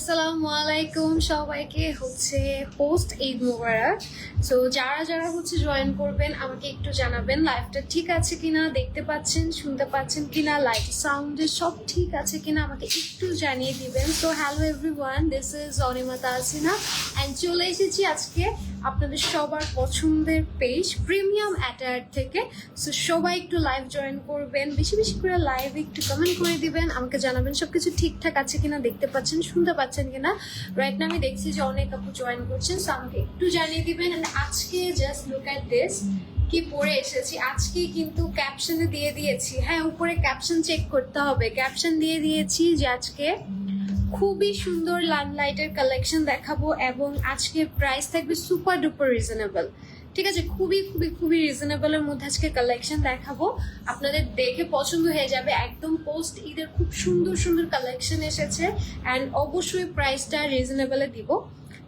আসসালামু আলাইকুম সবাইকে হচ্ছে পোস্ট ঈদ মোবারক। সো যারা যারা হচ্ছে জয়েন করবেন আমাকে একটু জানাবেন লাইভটা ঠিক আছে কিনা, দেখতে পাচ্ছেন শুনতে পাচ্ছেন কিনা, লাইভ সাউন্ডে সব ঠিক আছে কিনা আমাকে একটু জানিয়ে দিবেন। So hello everyone, this is Anima Tahsina and চলে এসেছি আজকে আপনাদের সবার পছন্দের পেজ প্রিমিয়াম অ্যাটায়ার থেকে। সো সবাই একটু লাইভ জয়েন করবেন, বেশি বেশি করে লাইভ একটু কমেন্ট করে দিবেন, আমাকে জানাবেন সবকিছু ঠিকঠাক আছে কিনা, দেখতে পাচ্ছেন শুনতে পাচ্ছেন কিনা। রাইট না আমি দেখছি যে অনেক আপু জয়েন করছেন, সো আমাকে একটু জানিয়ে দিবেন। আজকে জাস্ট লুক অ্যাট দিস, কি পরে এসেছি আজকে কিন্তু ক্যাপশনে দিয়ে দিয়েছি, হ্যাঁ উপরে ক্যাপশন চেক করতে হবে, ক্যাপশন দিয়ে দিয়েছি যে আজকে খুবই সুন্দর লাইমলাইটের কালেকশন দেখাবো এবং আজকের প্রাইস থাকবে সুপার ডুপার রিজনেবল। ঠিক আছে, খুবই খুবই খুবই রিজনেবলের মধ্যে আজকে কালেকশন দেখাবো, আপনাদের দেখে পছন্দ হয়ে যাবে। একদম পোস্ট ঈদের খুব সুন্দর সুন্দর কালেকশন এসেছে অ্যান্ড অবশ্যই প্রাইসটা রিজনেবলে দিব।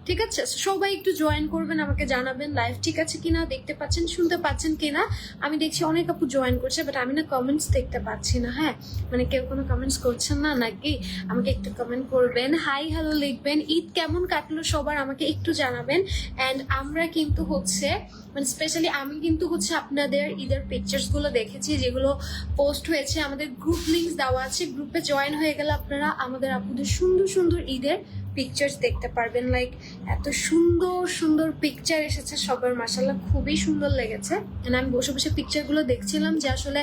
ঠিক আছে, সবাই একটু জয়েন করবেন, আমাকে জানাবেন লাইভ ঠিক আছে কিনা, দেখতে পাচ্ছেন শুনতে পাচ্ছেন কিনা। আমি দেখছি অনেক আপু জয়েন করছে বাট আমি না কমেন্টস দেখতে পাচ্ছি না। হ্যাঁ মানে কেউ কোনো কমেন্টস করছেন না নাকি? আমাকে একটু কমেন্ট করবেন, হাই হ্যালো লিখবেন। ঈদ কেমন কাটলো সবার আমাকে একটু জানাবেন। অ্যান্ড আমরা কিন্তু হচ্ছে মানে স্পেশালি আমি কিন্তু হচ্ছে আপনাদের ঈদের পিকচার্স গুলো দেখেছি যেগুলো পোস্ট হয়েছে, আমাদের গ্রুপ লিঙ্কস দেওয়া আছে, গ্রুপে জয়েন হয়ে গেলে আপনারা আমাদের আপুদের সুন্দর সুন্দর ঈদের পিকচার্স দেখতে পারবেন। লাইক এত সুন্দর সুন্দর পিকচার এসেছে সবার, মাশাআল্লাহ খুবই সুন্দর লেগেছে। আমি বসে বসে পিকচারগুলো দেখছিলাম যে আসলে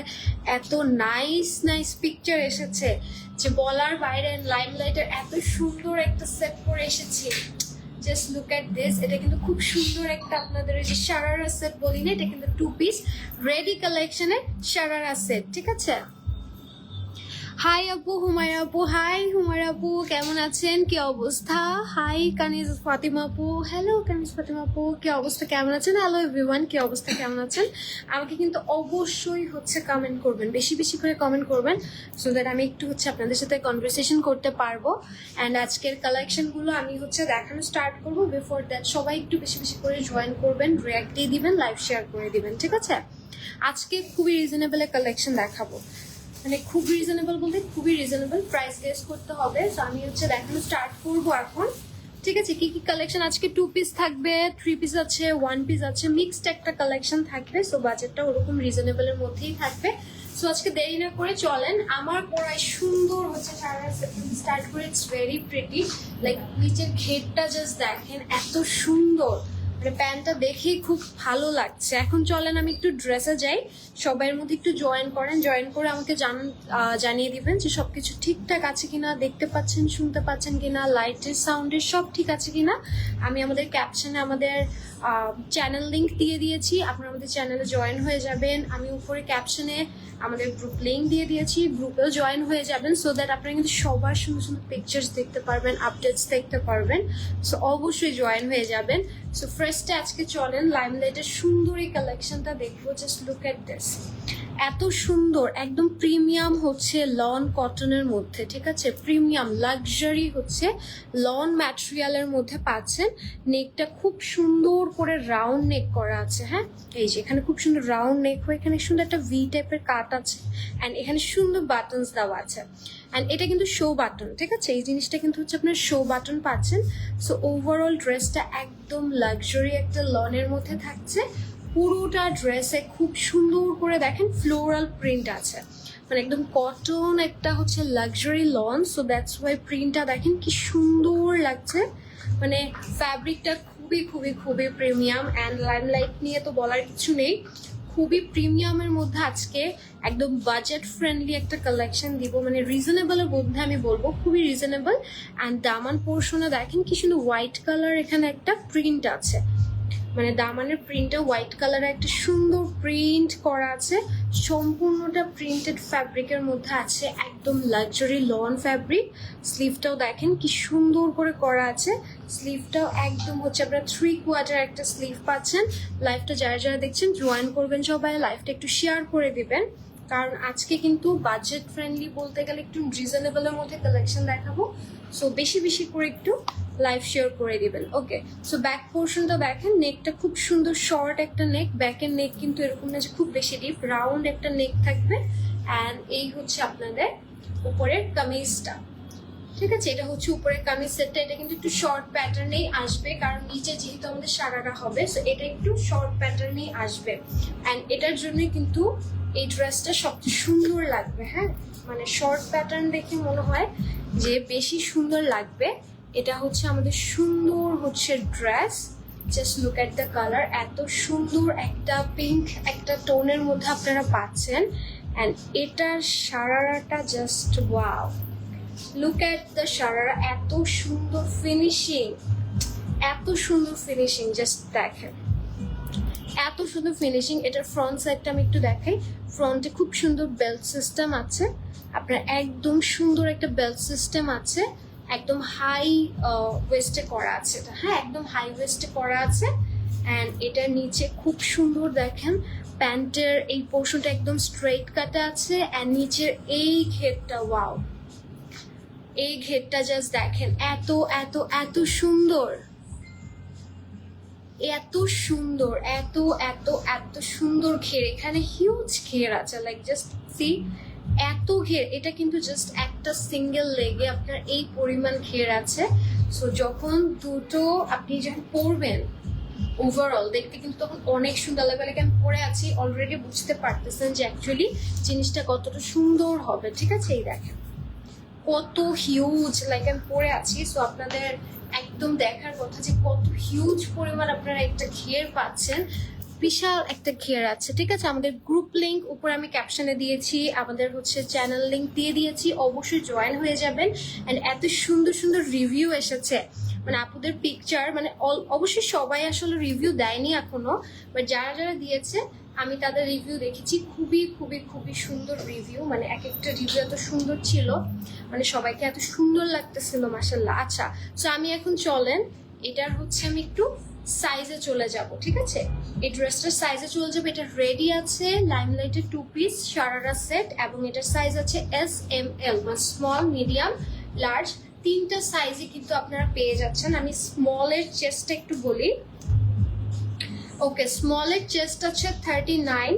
এত নাইস নাইস পিকচার এসেছে যে বলার বাইরে। লাইমলাইটের এত সুন্দর একটা সেট করে এসেছি, জাস্ট লুক এট দিস। এটা কিন্তু খুব সুন্দর একটা আপনাদের এই যে শারারা সেট বলি না, এটা কিন্তু 2 পিস রেডি কালেকশনের শারারা সেট। ঠিক আছে, হাই আপু হুমায়রা আপু, হাই হুমায়রা আপু কেমন আছেন, কি অবস্থা? হাই কানিজ ফাতিমা আপু, হ্যালো কানিজ ফাতিমা আপু, কি অবস্থা কেমন আছেন? হ্যালো এভরিওয়ান, কি অবস্থা কেমন আছেন? আমাকে কিন্তু অবশ্যই হচ্ছে কমেন্ট করবেন, বেশি বেশি করে কমেন্ট করবেন সো দ্যাট আমি একটু হচ্ছে আপনাদের সাথে কনভারসেশন করতে পারবো। অ্যান্ড আজকের কালেকশনগুলো আমি হচ্ছে দেখানো স্টার্ট করবো। বিফোর দ্যাট সবাই একটু বেশি বেশি করে জয়েন করবেন, রিয়াক্ট দিয়ে দিবেন, লাইভ শেয়ার করে দিবেন। ঠিক আছে, আজকে খুবই রিজনেবল কালেকশন দেখাবো, মানে খুব রিজনেবল বলতে খুবই রিজনেবল, প্রাইস গেস করতে হবে। তো আমি হচ্ছে দেখানো স্টার্ট করবো এখন। ঠিক আছে, কি কি কালেকশন আজকে? 2 পিস থাকবে, 3 পিস আছে, 1 পিস আছে, মিক্সড একটা কালেকশন থাকবে। সো বাজেটটা ওরকম রিজনেবলের মধ্যেই থাকবে। সো আজকে দেরি না করে চলেন আমার পড়ায় সুন্দর হচ্ছে স্টার্ট করে। ইটস ভেরি প্রিটি, লাইক নিচের ঘেরটা জাস্ট দেখেন এত সুন্দর, মানে প্যান্টটা দেখেই খুব ভালো লাগছে। এখন চলেন আমি একটু ড্রেসে যাই, সবাইয়ের মধ্যে একটু জয়েন করেন, জয়েন করে আমাকে জানিয়ে দিবেন যে সবকিছু ঠিকঠাক আছে কিনা, দেখতে পাচ্ছেন শুনতে পাচ্ছেন কিনা, লাইটের সাউন্ডের সব ঠিক আছে কিনা। আমি আমাদের ক্যাপশনে আমাদের চ্যানেল লিঙ্ক দিয়ে দিয়েছি, আপনারা আমাদের চ্যানেলে জয়েন হয়ে যাবেন। আমি উপরে ক্যাপশনে আমাদের গ্রুপ লিঙ্ক দিয়ে দিয়েছি, গ্রুপেও জয়েন হয়ে যাবেন সো দ্যাট আপনারা কিন্তু সবার সুন্দর সুন্দর পিকচার্স দেখতে পারবেন, আপডেটস দেখতে পারবেন। সো অবশ্যই জয়েন হয়ে যাবেন। সো ফার্স্টে আজকে চলেন লাইমলাইটের সুন্দর এই কালেকশনটা দেখবো। জাস্ট লুক এট দিস, এত সুন্দর একদম প্রিমিয়াম হচ্ছে লন কটনের মধ্যে। ঠিক আছে, প্রিমিয়াম লাক্সারি হচ্ছে লন ম্যাটেরিয়ালের মধ্যে পাচ্ছেন। নেকটা খুব সুন্দর করে রাউন্ড নেক করা আছে। হ্যাঁ এই যে এখানে খুব সুন্দর রাউন্ড নেক হয়ে এখানে সুন্দর একটা ভি টাইপের কাট আছে অ্যান্ড এখানে সুন্দর বাটনস দেওয়া আছে। অ্যান্ড এটা কিন্তু শো বাটন। ঠিক আছে, এই জিনিসটা কিন্তু হচ্ছে আপনার শো বাটন পাচ্ছেন। সো ওভারঅল ড্রেসটা একদম লাক্সারি একটা লনের মধ্যে থাকছে। পুরোটা ড্রেসে খুব সুন্দর করে দেখেন ফ্লোরাল প্রিন্ট আছে, মানে একদম কটন একটা হচ্ছে luxury loan. So that's why প্রিন্টটা দেখেন কি সুন্দর লাগছে, মানে ফ্যাব্রিকটা খুবই খুবই খুবই প্রিমিয়াম। অ্যান্ড লাইমলাইট নিয়ে তো বলার কিছু নেই, খুবই প্রিমিয়ামের মধ্যে আজকে একদম বাজেট ফ্রেন্ডলি একটা কালেকশন দিব, মানে রিজনেবলের মধ্যে আমি বলবো খুবই রিজনেবল। অ্যান্ড দামান পোর্শনে দেখেন কি সুন্দর হোয়াইট কালার এখানে একটা প্রিন্ট আছে, মানে দামানের প্রিন্টটা হোয়াইট কালারে একটা সুন্দর প্রিন্ট করা আছে, সম্পূর্ণটা প্রিন্টেড ফ্যাব্রিকের মধ্যে আছে, একদম লাক্সারি লন ফ্যাব্রিক। স্লিভটাও দেখেন কি সুন্দর করে করা আছে, স্লিভটাও একদম হচ্ছে আপনারা 3/4 একটা স্লিভ পাচ্ছেন। লাইভটা যারা যারা দেখছেন জয়েন করবেন, সবাই লাইভটা একটু শেয়ার করে দিবেন, কারণ আজকে কিন্তু বাজেট ফ্রেন্ডলি বলতে গেলে একটু রিজনেবলের মধ্যে কালেকশন দেখাবো। সো বেশি বেশি করে একটু লাইভ শেয়ার করে দিবেন। ওকে, সো ব্যাক পোর্শনটা দেখেন, নেকটা খুব সুন্দর শর্ট একটা নেক, ব্যাকের নেক কিন্তু এরকম না যে খুব বেশি ডিপ, রাউন্ড একটা নেক থাকবে। অ্যান্ড এই হচ্ছে আপনাদের উপরের কামিজটা। ঠিক আছে, এটা হচ্ছে উপরের কামিজ সেটটা। এটা কিন্তু একটু শর্ট প্যাটার্নেই আসবে, কারণ নিচে যেহেতু আমাদের সারারা হবে, সো এটা একটু শর্ট প্যাটার্নেই আসবে। অ্যান্ড এটার জন্যই কিন্তু এই ড্রেসটা সবচেয়ে সুন্দর লাগবে। হ্যাঁ, মানে শর্ট প্যাটার্ন দেখে মনে হয় যে বেশি সুন্দর লাগবে। এটা হচ্ছে আমাদের সুন্দর হচ্ছে dress. Just look at the colour, এত সুন্দর একটা পিঙ্ক একটা টোনের মধ্যে আপনারা পাচ্ছেন। অ্যান্ড এটার সারারাটা just wow, look at the sharara, এত সুন্দর ফিনিশিং, এত সুন্দর ফিনিশিং, জাস্ট দেখেন এত সুন্দর ফিনিশিং। এটার ফ্রন্ট সাইডটা আমি একটু দেখাই। ফ্রন্টে খুব সুন্দর বেল্ট সিস্টেম আছে, আপনার একদম সুন্দর একটা বেল্ট সিস্টেম আছে, একদম হাই ওয়েস্টে করা আছে এটা। হ্যাঁ, একদম হাই ওয়েস্টে করা আছে। অ্যান্ড এটার নিচে খুব সুন্দর দেখেন প্যান্টের এই পোর্শনটা একদম স্ট্রেট কাটা আছে। অ্যান্ড নিচের এই ঘেরটা, ওয়াও, এই ঘেরটা জাস্ট দেখেন, এত এত এত সুন্দর, এত সুন্দর, এত এত এত সুন্দর ঘের। এখানে হিউজ ঘের আছে, লাইক জাস্ট সি, এত ঘের। এটা কিন্তু জাস্ট একটা সিঙ্গেল লেগে আপনার এই পরিমাণ ঘের আছে। সো যখন দুটো আপনি যখন পরবেন ওভারঅল দেখতে কিন্তু তখন অনেক সুন্দর লাগবে। লাইক আমি পরে আছি অলরেডি, বুঝতে পারতেছেন যে অ্যাকচুয়ালি জিনিসটা কতটা সুন্দর হবে। ঠিক আছে, এই দেখেন কত হিউজ, লাইক আমি পরে আছি। সো আপনাদের একদম দেখার কথা যে কত হিউজ পরিমাণ আপনারা একটা ঘের পাচ্ছেন, বিশাল একটা ঘের আছে। ঠিক আছে, আমাদের গ্রুপ লিঙ্ক উপরে আমি ক্যাপশনে দিয়েছি, আমাদের হচ্ছে চ্যানেল লিঙ্ক দিয়ে দিয়েছি, অবশ্যই জয়েন হয়ে যাবেন। অ্যান্ড এত সুন্দর সুন্দর রিভিউ এসেছে, মানে আপুদের পিকচার, মানে অবশ্যই সবাই আসলে রিভিউ দেয়নি এখনো, বাট যারা যারা দিয়েছে আমি তাদের রিভিউ দেখেছি, খুবই খুবই খুবই সুন্দর রিভিউ। মানে এক একটা রিভিউ এত সুন্দর ছিল, মানে সবাইকে এত সুন্দর লাগতেছিল, মাশাল্লাহ। আচ্ছা, সো আমি এখন চলেন এটার হচ্ছে আমি একটু সাইজে চলে যাব। ঠিক আছে, এই ড্রেসটার সাইজে চলে যাবো। এটা রেডি আছে লাইমলাইটের 2 পিস সারারা সেট, এবং এটার সাইজ আছে SML, মানে স্মল, মিডিয়াম, লার্জ, তিনটা সাইজে কিন্তু আপনারা পেয়ে যাচ্ছেন। আমি স্মলের চেস্টটা একটু বলি। ওকে, স্মলের চেস্ট আছে 39,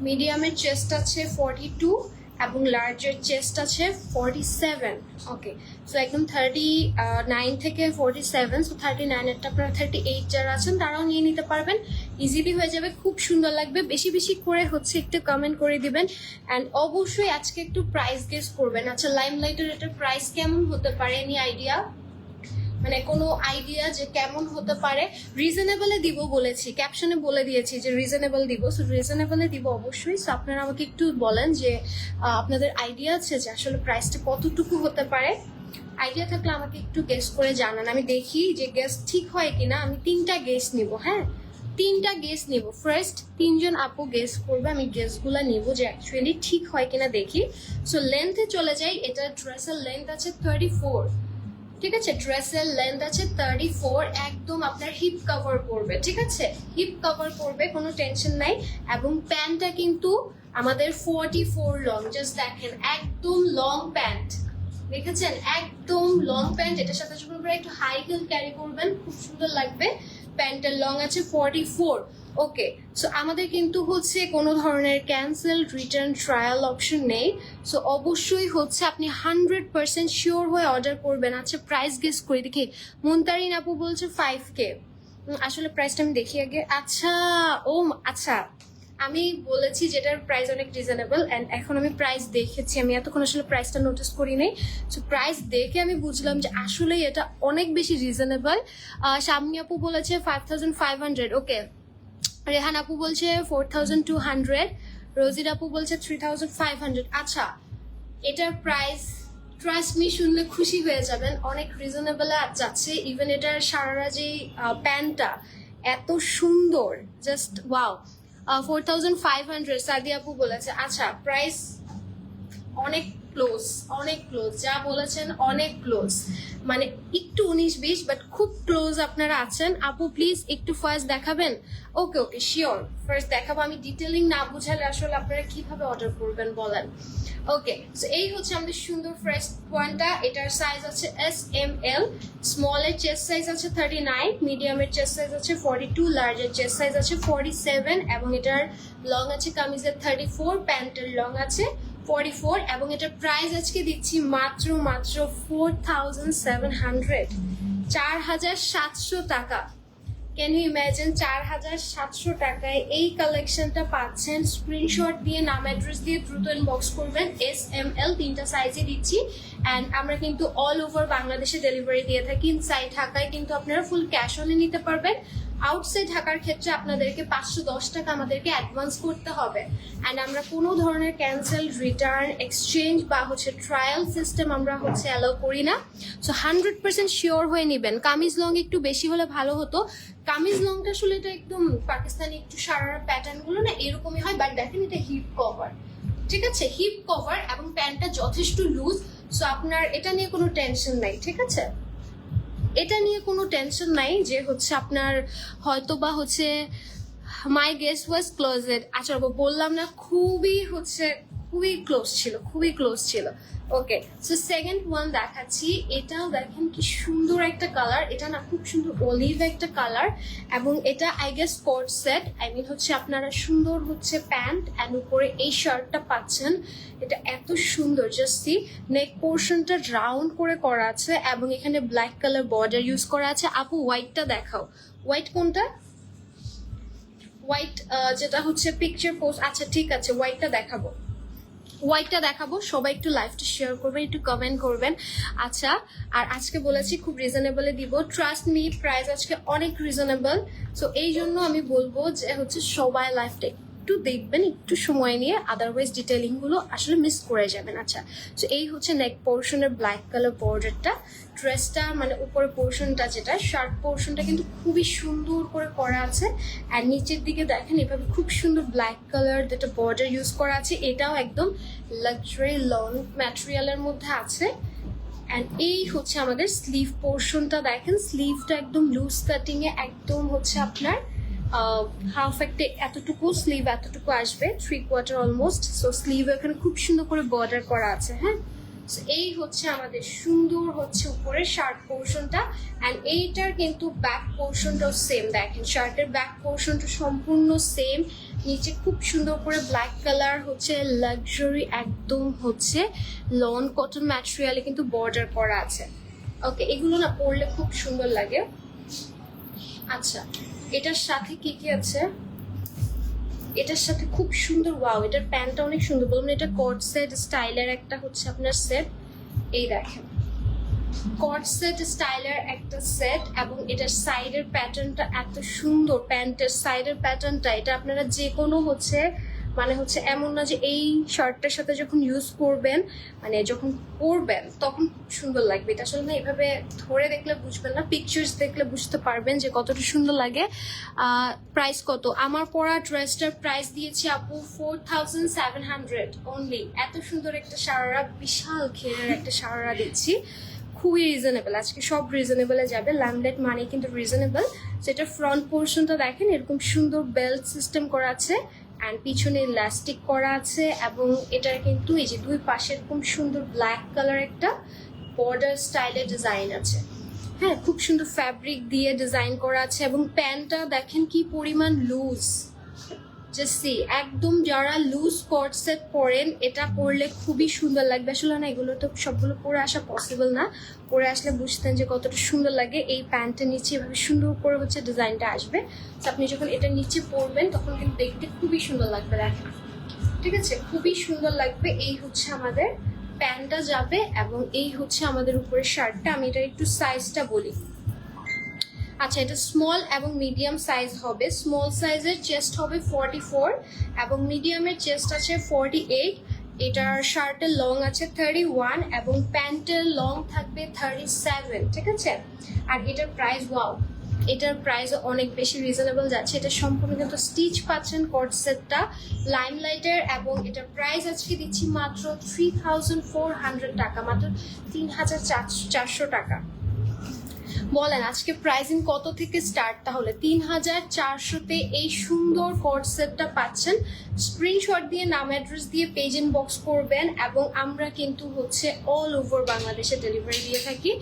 মিডিয়ামের চেস্ট আছে 42, এবং লার্জের চেস্ট আছে 47। ওকে, সো একদম 39 থেকে 47, সো 39এরটা আপনারা 38 যারা আছেন তারাও নিয়ে নিতে পারবেন, ইজিলি হয়ে যাবে, খুব সুন্দর লাগবে। বেশি বেশি করে হচ্ছে একটু কমেন্ট করে দিবেন। অ্যান্ড অবশ্যই আজকে একটু প্রাইস গেস করবেন। আচ্ছা, লাইমলাইটের এটার প্রাইস কেমন হতে পারে, এনি আইডিয়া? মানে কোনো আইডিয়া যে কেমন হতে পারে? রিজনেবলে দিব বলেছি, ক্যাপশনে বলে দিয়েছি যে রিজনেবল দিব, সো রিজনেবলে দিব অবশ্যই। সো আপনারা আমাকে একটু বলেন যে আপনাদের আইডিয়া আছে যে আসলে প্রাইসটা কতটুকু হতে পারে। আইডিয়া থাকলে আমাকে একটু গেস করে জানান, আমি দেখি যে গেস ঠিক হয় কিনা। আমি 3টা গেস নিব। হ্যাঁ, 3টা গেস নিব। ফার্স্ট 3জন আপু গেস করবে, আমি গেসগুলো নিব যে অ্যাকচুয়ালি ঠিক হয় কিনা দেখি। সো লেন্থে চলে যাই। এটা ড্রেসের লেন্থ আছে 34। ঠিক আছে, ড্রেসের লেন্থ আছে 34, একদম আপনার হিপ কভার করবে। ঠিক আছে, হিপ কভার করবে, কোনো টেনশন নাই। এবং প্যান্টটা কিন্তু আমাদের 44 লং, জাস্ট দেখেন একদম লং প্যান্ট, দেখেছেন একদম লং প্যান্ট। এটার সাথে যখন আপনারা একটু হাই হিল ক্যারি করবেন খুব সুন্দর লাগবে। প্যান্টের লং আছে 44। ওকে, সো আমাদের কিন্তু হচ্ছে কোনো ধরনের ক্যান্সেল, রিটার্ন, ট্রায়াল অপশন নেই। সো অবশ্যই হচ্ছে আপনি 100% শিওর হয়ে অর্ডার করবেন। আচ্ছা, প্রাইস গেস করে দেখি। মুনতারিন আপু বলছে 5K। আসলে প্রাইসটা আমি দেখি আগে। আচ্ছা, ও আচ্ছা, আমি বলেছি যেটার প্রাইস অনেক রিজনেবল, অ্যান্ড এখন আমি প্রাইস দেখেছি, আমি এতক্ষণ আসলে প্রাইসটা নোটিস করি নাই। সো প্রাইস দেখে আমি বুঝলাম যে আসলেই এটা অনেক বেশি রিজনেবল। শাম্মী আপু বলেছে 5500। ওকে, রেহান আপু বলছে 4200, রোজির আপু বলছে 3500। আচ্ছা, এটার প্রাইস ট্রাস্ট মি শুনলে খুশি হয়ে যাবেন, অনেক রিজনেবলে যাচ্ছে। ইভেন এটার সারারা যে প্যান্টটা এত সুন্দর, জাস্ট ওয়াও। 4500 সাদি আপু বলেছে। আচ্ছা, প্রাইস অনেক ক্লোজ, অনেক ক্লোজ, যা বলেছেন অনেক ক্লোজ, মানে একটু 19-20, বাট খুব ক্লোজ আপনারা আছেন। আপু প্লিজ একটু ফার্স্ট দেখাবেন। ওকে ওকে, শিওর, ফার্স্ট দেখাবো। আমি ডিটেলিং না বুঝালে আসলে আপনারা কিভাবে অর্ডার করবেন বলেন। ওকে, সো এই হচ্ছে আমাদের সুন্দর ফ্রেশ পয়েন্টটা। এটার সাইজ আছে SML, স্মলের চেস্ট সাইজ আছে 39, মিডিয়ামের চেস্ট সাইজ আছে 42, লার্জের চেস্ট সাইজ আছে 47, এবং এটার লং আছে কামিজের 34, প্যান্টের লং আছে 44 এবং এটার প্রাইস আজকে দিচ্ছি মাত্র 4700, 4700 টাকা। ক্যান ইউ ইমাজিন 4700 টাকায় এই কালেকশনটা পাচ্ছেন। স্ক্রিনশট দিয়ে নাম অ্যাড্রেস দিয়ে দ্রুত ইনবক্স করবেন। SML 3টা সাইজে দিচ্ছি অ্যান্ড আমরা কিন্তু অল ওভার বাংলাদেশে ডেলিভারি দিয়ে থাকি। ইনসাইড ঢাকায় কিন্তু আপনারা ফুল ক্যাশ অনে নিতে পারবেন। আউটসাইড ঢাকার ক্ষেত্রে আপনাদেরকে 510 টাকা আমাদেরকে অ্যাডভান্স করতে হবে অ্যান্ড আমরা কোনো ধরনের ক্যান্সেল, রিটার্ন, এক্সচেঞ্জ বা ট্রায়াল সিস্টেম আমরা অ্যালাউ করি না। সো 100% শিওর হয়ে নেবেন। কামিজ লং একটু বেশি হলে ভালো হতো। কামিজ লংটা আসলে এটা একদম পাকিস্তানি একটু সারারা প্যাটার্ন গুলো না এরকমই হয়, বাট দেখেন এটা হিপ কভার, ঠিক আছে, হিপ কভার এবং প্যান্টটা যথেষ্ট লুজ। সো আপনার এটা নিয়ে কোনো টেনশন নাই, ঠিক আছে, এটা নিয়ে কোনো টেনশন নাই যে আপনার হয়তো বা মাই গেস্ট ওয়াজ ক্লোজেড। আচ্ছা বললাম না, খুবই খুবই ক্লোজ ছিল। ওকে, সো সেকেন্ড ওয়ান দেখাচ্ছি। এটাও দেখেন কি সুন্দর একটা কালার, এটা না খুব সুন্দর অলিভ একটা কালার এবং এটা আই গেস কোট সেট। আপনারা সুন্দর প্যান্ট অ্যান্ড উপরে এই শার্টটা পাচ্ছেন। এটা এত সুন্দর, জাস্ট সি নেক পোর্শনটা রাউন্ড করে করা আছে এবং এখানে ব্ল্যাক কালার বর্ডার ইউজ করা আছে। আপু হোয়াইটটা দেখাও। হোয়াইট কোনটা? হোয়াইট যেটা পিকচার পোস্ট। আচ্ছা ঠিক আছে, হোয়াইটটা দেখাবো। সবাই একটু লাইভটা শেয়ার করবেন, একটু কমেন্ট করবেন। আচ্ছা, আর আজকে বলেছি খুব রিজনেবলে দিব। ট্রাস্ট মি, প্রাইস আজকে অনেক রিজনেবল। সো এই জন্য আমি বলবো যে সবাই লাইভটা একটু দেখবেন, একটু সময় নিয়ে, আদারওয়াইজ ডিটেলিং গুলো আসলে মিস করে যাবেন। আচ্ছা, তো এই নেক পোর্শনের ব্ল্যাক কালার বর্ডারটা, ড্রেসটা উপরে পোর্শনটা যেটা শার্ট পোর্শনটা কিন্তু খুবই সুন্দর করে করা আছে। আর নিচের দিকে দেখেন এভাবে খুব সুন্দর ব্ল্যাক কালার যেটা বর্ডার ইউজ করা আছে। এটাও একদম লাক্সারি লং ম্যাটেরিয়ালের মধ্যে আছে। অ্যান্ড এই আমাদের স্লিভ পোর্শনটা দেখেন, স্লিভটা একদম লুজ কাটিং এ, একদম আপনার হাফ একটা এতটুকু স্লিভ এতটুকু আসবে, 3/4 অলমোস্ট। সো স্লিভ এখানে খুব সুন্দর করে বর্ডার করা আছে। হ্যাঁ, এই আমাদের সুন্দর উপরে শার্ট পোর্শনটা অ্যান্ড এইটার কিন্তু ব্যাক পোর্শনটাও সেম। দেখেন শার্টের ব্যাক পোর্শনটা সম্পূর্ণ সেম। নিচে খুব সুন্দর করে ব্ল্যাক কালার লাক্সারি একদম লন কটন ম্যাটেরিয়ালে কিন্তু বর্ডার করা আছে। ওকে, এগুলো না পরলে খুব সুন্দর লাগে। আচ্ছা, এটার সাথে কি কি আছে? এটার সাথে খুব সুন্দর, ওয়াও, এটার প্যান্টটা অনেক সুন্দর। বলুন, এটা কট সেট স্টাইলের একটা আপনার সেট। এই দেখেন কট সেট স্টাইলের একটা সেট এবং এটার সাইডের প্যাটার্নটা এত সুন্দর। প্যান্টের সাইডের প্যাটার্নটা এটা আপনারা যে কোনো এমন না যে এই শার্টটার সাথে যখন ইউজ করবেন যখন পরবেন তখন খুব সুন্দর লাগবে। এটা আসলে না এভাবে ধরে দেখলে বুঝবেন না, পিকচার্স দেখলে বুঝতে পারবেন যে কতটা সুন্দর লাগে। প্রাইস কত? আমার পরা ড্রেসটার প্রাইস দিয়েছি আপু 4700 অনলি। এত সুন্দর একটা সারারা, বিশাল ঘেরের একটা সারারা দিচ্ছি, খুবই রিজনেবল। আজকে সব রিজনেবলে যাবে, লামলেট মানে কিন্তু রিজনেবল। সেটা ফ্রন্ট পোর্শনটা দেখেন এরকম সুন্দর বেল্ট সিস্টেম করা আছে অ্যান্ড পিছনে ইলাস্টিক করা আছে এবং এটার কিন্তু এই যে দুই পাশে এরকম সুন্দর ব্ল্যাক কালার একটা বর্ডার স্টাইলের ডিজাইন আছে। হ্যাঁ, খুব সুন্দর ফ্যাব্রিক দিয়ে ডিজাইন করা আছে এবং প্যান্টটা দেখেন কি পরিমাণ লুজ। জাস্ট একদম যারা লুজ কট সেট পরেন এটা পরলে খুবই সুন্দর লাগবে। আসলে না এগুলো তো সবগুলো পরে আসা পসিবল না, পরে আসলে বুঝতেন যে কতটা সুন্দর লাগে। এই প্যান্টের নিচে এভাবে সুন্দর করে ডিজাইনটা আসবে। তো আপনি যখন এটা নিচে পরবেন তখন কিন্তু দেখতে খুবই সুন্দর লাগবে। দেখেন, ঠিক আছে, খুবই সুন্দর লাগবে। এই আমাদের প্যান্টটা যাবে এবং এই আমাদের উপরে শার্টটা। আমি এটা একটু সাইজটা বলি। আচ্ছা, এটা স্মল এবং মিডিয়াম সাইজ হবে। স্মল সাইজের চেস্ট হবে 44 এবং মিডিয়ামের চেস্ট আছে 48। এটার শার্টের লং আছে 31 এবং প্যান্টের লং থাকবে 37, ঠিক আছে। আর এটার প্রাইস, ওয়াও, এটার প্রাইস অনেক বেশি রিজনেবল যাচ্ছে। এটা সম্পূর্ণ কিন্তু স্টিচ পাচ্ছেন কট সেটটা লাইমলাইটের এবং এটার প্রাইস আজকে দিচ্ছি মাত্র 3400 টাকা, মাত্র 3400 টাকা। বলেন আজকে প্রাইসিং কত থেকে স্টার্ট? তাহলে 3400-তে এই সুন্দর কোট সেটটা পাচ্ছেন। স্ক্রিনশট দিয়ে নাম অ্যাড্রেস দিয়ে পেজ ইনবক্স করবেন এবং আমরা কিন্তু হচ্ছে অল ওভার বাংলাদেশে ডেলিভারি দিয়ে থাকি।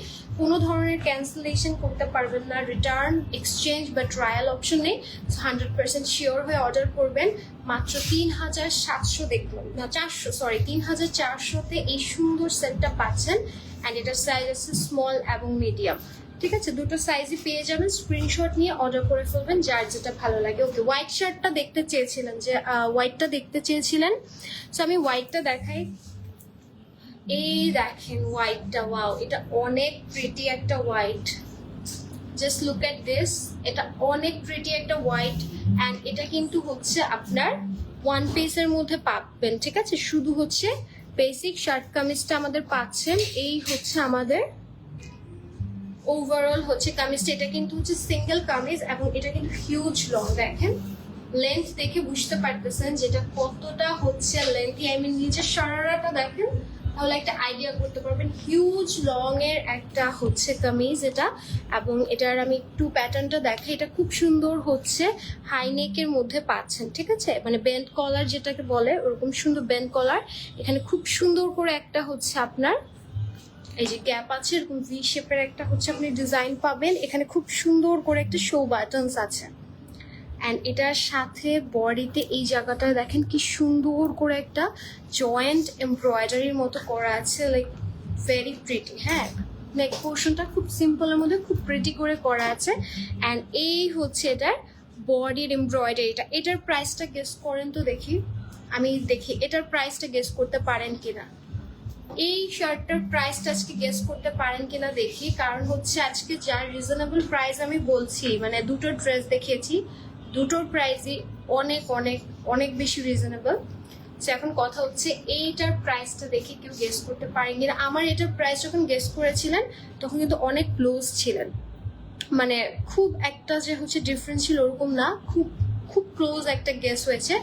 কোনো ধরনের ক্যান্সেলেশন করতে পারবেন না, রিটার্ন, এক্সচেঞ্জ বা ট্রায়াল অপশন নেই। 100% শিওর হয়ে অর্ডার করবেন। মাত্র 3700 দেখলাম না 3400-তে এই সুন্দর সেটটা পাচ্ছেন। অ্যান্ড এটার সাইজ আছে স্মল এবং মিডিয়াম, ঠিক আছে? দুটো সাইজই পেয়ে যাবেন। স্ক্রিনশট নিয়ে অর্ডার করে ফেলবেন যার যেটা ভালো লাগে। ওকে, হোয়াইট শার্টটা দেখতে চেয়েছিলেন, যে হোয়াইটটা দেখতে চেয়েছিলেন, সো আমি হোয়াইটটা দেখাই। এই দেখেন হোয়াইটটা, ওয়াও, এটা অনেক প্রিটি একটা white. Just look at this, এটা অনেক প্রিটি একটা হোয়াইট। অ্যান্ড এটা কিন্তু হচ্ছে আপনার ওয়ান পিসের মধ্যে পাবেন, ঠিক আছে? শুধু হচ্ছে বেসিক শার্ট কামিজটা আমাদের পাচ্ছেন। এই হচ্ছে আমাদের ওভারঅল হচ্ছে কামিজটা। এটা কিন্তু হচ্ছে সিঙ্গেল কামিজ এবং এটা কিন্তু হিউজ লং। দেখেন লেন্থ দেখে বুঝতে পারতেছেন যেটা কতটা হচ্ছে লেন্থি। আই মিন নিচের সারারাটা দেখেন, তাহলে একটা আইডিয়া করতে পারবেন। হিউজ লং এর একটা হচ্ছে কামিজ এটা। এবং এটার আমি একটু প্যাটার্নটা দেখাই। এটা খুব সুন্দর হচ্ছে হাই নেকের মধ্যে পাচ্ছেন, ঠিক আছে? মানে বেন্ড কলার যেটাকে বলে, ওরকম সুন্দর বেন্ড কলার। এখানে খুব সুন্দর করে একটা হচ্ছে আপনার এই যে গ্যাপ আছে, এরকম ভি শেপের একটা হচ্ছে আপনি ডিজাইন পাবেন। এখানে খুব সুন্দর করে একটা শো বাটনস আছে। অ্যান্ড এটার সাথে বডিতে এই জায়গাটা দেখেন কি সুন্দর করে একটা জয়েন্ট এমব্রয়ডারির মতো করা আছে, লাইক ভেরি প্রিটি। হ্যাঁ, নেক পোর্শনটা খুব সিম্পলের মধ্যে খুব প্রিটি করে করা আছে। অ্যান্ড এই হচ্ছে এটার বডির এমব্রয়ডারিটা। এটার প্রাইসটা গেস করেন তো দেখি, আমি দেখি এটার প্রাইসটা গেস করতে পারেন কিনা। এই শার্টটার প্রাইসটা আজকে গেস করতে পারেন কিনা দেখি। কারণ হচ্ছে আজকে যার রিজনেবল প্রাইস আমি বলছি, মানে দুটো ড্রেস দেখিয়েছি, দুটোর প্রাইসই অনেক অনেক অনেক বেশি রিজনেবল। সো এখন কথা হচ্ছে এইটার প্রাইসটা দেখি কেউ গেস করতে পারেন কিনা। আমার এটার প্রাইস যখন গেস করেছিলেন তখন কিন্তু অনেক ক্লোজ ছিলেন, মানে খুব একটা যে হচ্ছে ডিফারেন্স ছিল ওরকম না, খুব খুব ক্লোজ একটা গেস হয়েছে।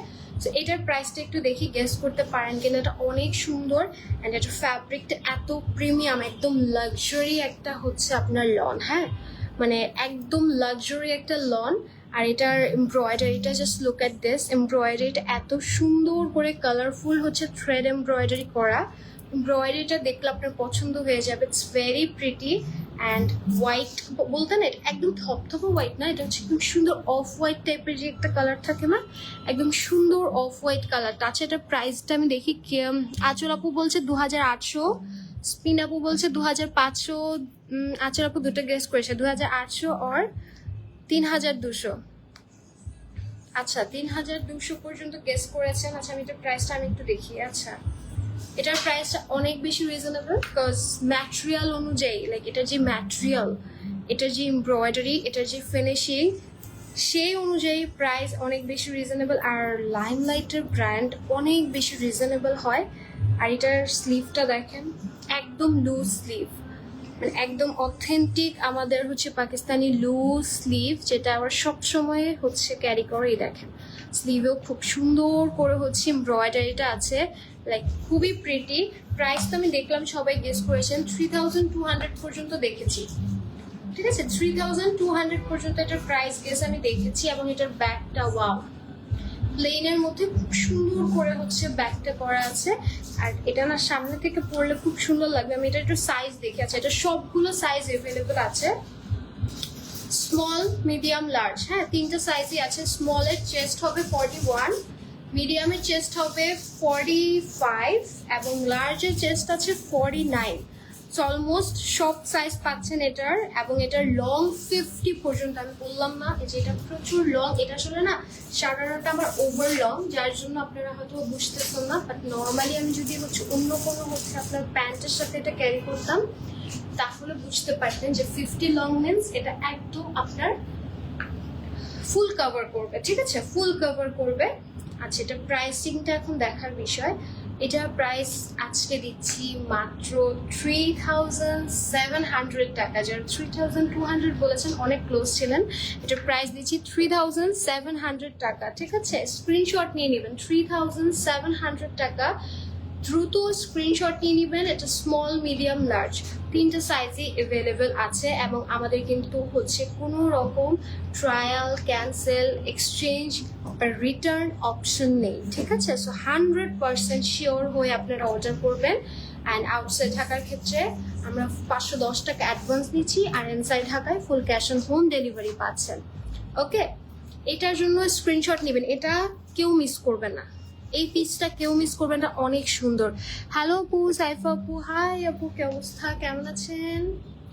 তো এটার প্রাইসটা একটু দেখি গেস করতে পারেন কিনা। এটা অনেক সুন্দর অ্যান্ড এটার ফ্যাব্রিকটা এত প্রিমিয়াম, একদম লাক্সারি একটা হচ্ছে আপনার লন। হ্যাঁ, মানে একদম লাক্সারি একটা লন। আর এটার এমব্রয়ডারিটা জাস্ট লুক এট দিস, এমব্রয়ডারিটা এত সুন্দর করে কালারফুল হচ্ছে থ্রেড এমব্রয়ডারি করা। এমব্রয়ডারিটা দেখলে আপনার পছন্দ হয়ে যাবে। It's very pretty and white বলতে না, এটা একদম থপথপে হোয়াইট না, এটা হচ্ছে খুব সুন্দর অফ হোয়াইট টাইপের যে একটা কালার থাকে না, একদম সুন্দর অফ হোয়াইট কালারটা। আচ্ছা, এটার প্রাইসটা আমি দেখি। আঁচল আপু বলছে 2800, স্পিন আপু বলছে 2500। আঁচল আপু দুটো গেস করেছে, 2800 আর 3200। আচ্ছা, 3200 পর্যন্ত গেস করেছেন। আচ্ছা, আমি এটার প্রাইসটা আমি একটু দেখি। আচ্ছা, এটার প্রাইসটা অনেক বেশি রিজনেবল, বিকজ ম্যাটেরিয়াল অনুযায়ী, লাইক এটার যে ম্যাটেরিয়াল, এটার যে এমব্রয়ডারি, এটার যে ফিনিশিং, সেই অনুযায়ী প্রাইস অনেক বেশি রিজনেবল। আর লাইমলাইটের ব্র্যান্ড অনেক বেশি রিজনেবল হয়। আর এটার স্লিভটা দেখেন, একদম লুজ স্লিভ, মানে একদম অথেন্টিক আমাদের হচ্ছে পাকিস্তানি লুজ স্লিভ, যেটা আবার সবসময় হচ্ছে ক্যারি করেই। দেখেন স্লিভেও খুব সুন্দর করে হচ্ছে এমব্রয়ডারিটা আছে, লাইক খুবই প্রিটি। প্রাইস তো আমি দেখলাম সবাই গেস করেছেন, 3200 পর্যন্ত দেখেছি, ঠিক আছে? 3200 পর্যন্ত এটার প্রাইস গেস আমি দেখেছি। এবং এটার ব্যাগটা, ওয়াও, প্লেনের মধ্যে খুব সুন্দর করে হচ্ছে ব্যাগটা করা আছে। আর এটা না সামনে থেকে পরলে খুব সুন্দর লাগবে। আমি এটা একটু সাইজ দেখে আছে, এটা সবগুলো সাইজ অ্যাভেলেবল আছে, স্মল, মিডিয়াম, লার্জ। হ্যাঁ, তিনটা সাইজই আছে। স্মলের চেস্ট হবে 41, মিডিয়ামের চেস্ট হবে 45 এবং লার্জের চেস্ট আছে 49। সো অলমোস্ট সব সাইজ পাচ্ছেন এটার। এবং এটার লং 50 পর্যন্ত। আমি বললাম না যে এটা প্রচুর লং। এটা আসলে না সারাটা আমার ওভার লং, যার জন্য আপনারা হয়তো বুঝতেছেন না। বাট নর্মালি আমি যদি হচ্ছে অন্য কোনো হচ্ছে আপনার প্যান্টের সাথে এটা ক্যারি করতাম, তাহলে বুঝতে পারতেন যে 50 লং মিন্স এটা একদম আপনার ফুল কভার করবে, ঠিক আছে? ফুল কভার করবে। আচ্ছা, এটা প্রাইসিংটা এখন দেখার বিষয়। এটা প্রাইস আজকে দিচ্ছি মাত্র 3700 টাকা। যারা 3200 বলেছেন অনেক ক্লোজ ছিলেন। এটার প্রাইস দিচ্ছি 3700 টাকা, ঠিক আছে? স্ক্রিনশট নিয়ে নেবেন। 3700 টাকা দ্রুত স্ক্রিনশট নিয়ে নেবেন। এটা স্মল, মিডিয়াম, লার্জ তিনটা সাইজই অ্যাভেলেবেল আছে এবং আমাদের কিন্তু হচ্ছে কোনো রকম ট্রায়াল, ক্যান্সেল, এক্সচেঞ্জ বা রিটার্ন অপশন নেই, ঠিক আছে? সো 100% শিওর হয়ে আপনারা অর্ডার করবেন। অ্যান্ড আউটসাইড ঢাকার ক্ষেত্রে আমরা 510 টাকা অ্যাডভান্স নিচ্ছি, আর ইনসাইড ঢাকায় full cash on home delivery পাচ্ছেন। ওকে, এটার জন্য স্ক্রিনশট নেবেন, এটা কেউ মিস করবে না, এই পিসটা কেউ মিস করবেন না, অনেক সুন্দর। হ্যালো আপু, সাইফা আপু, হাই আপু, কি অবস্থা, কেমন আছেন?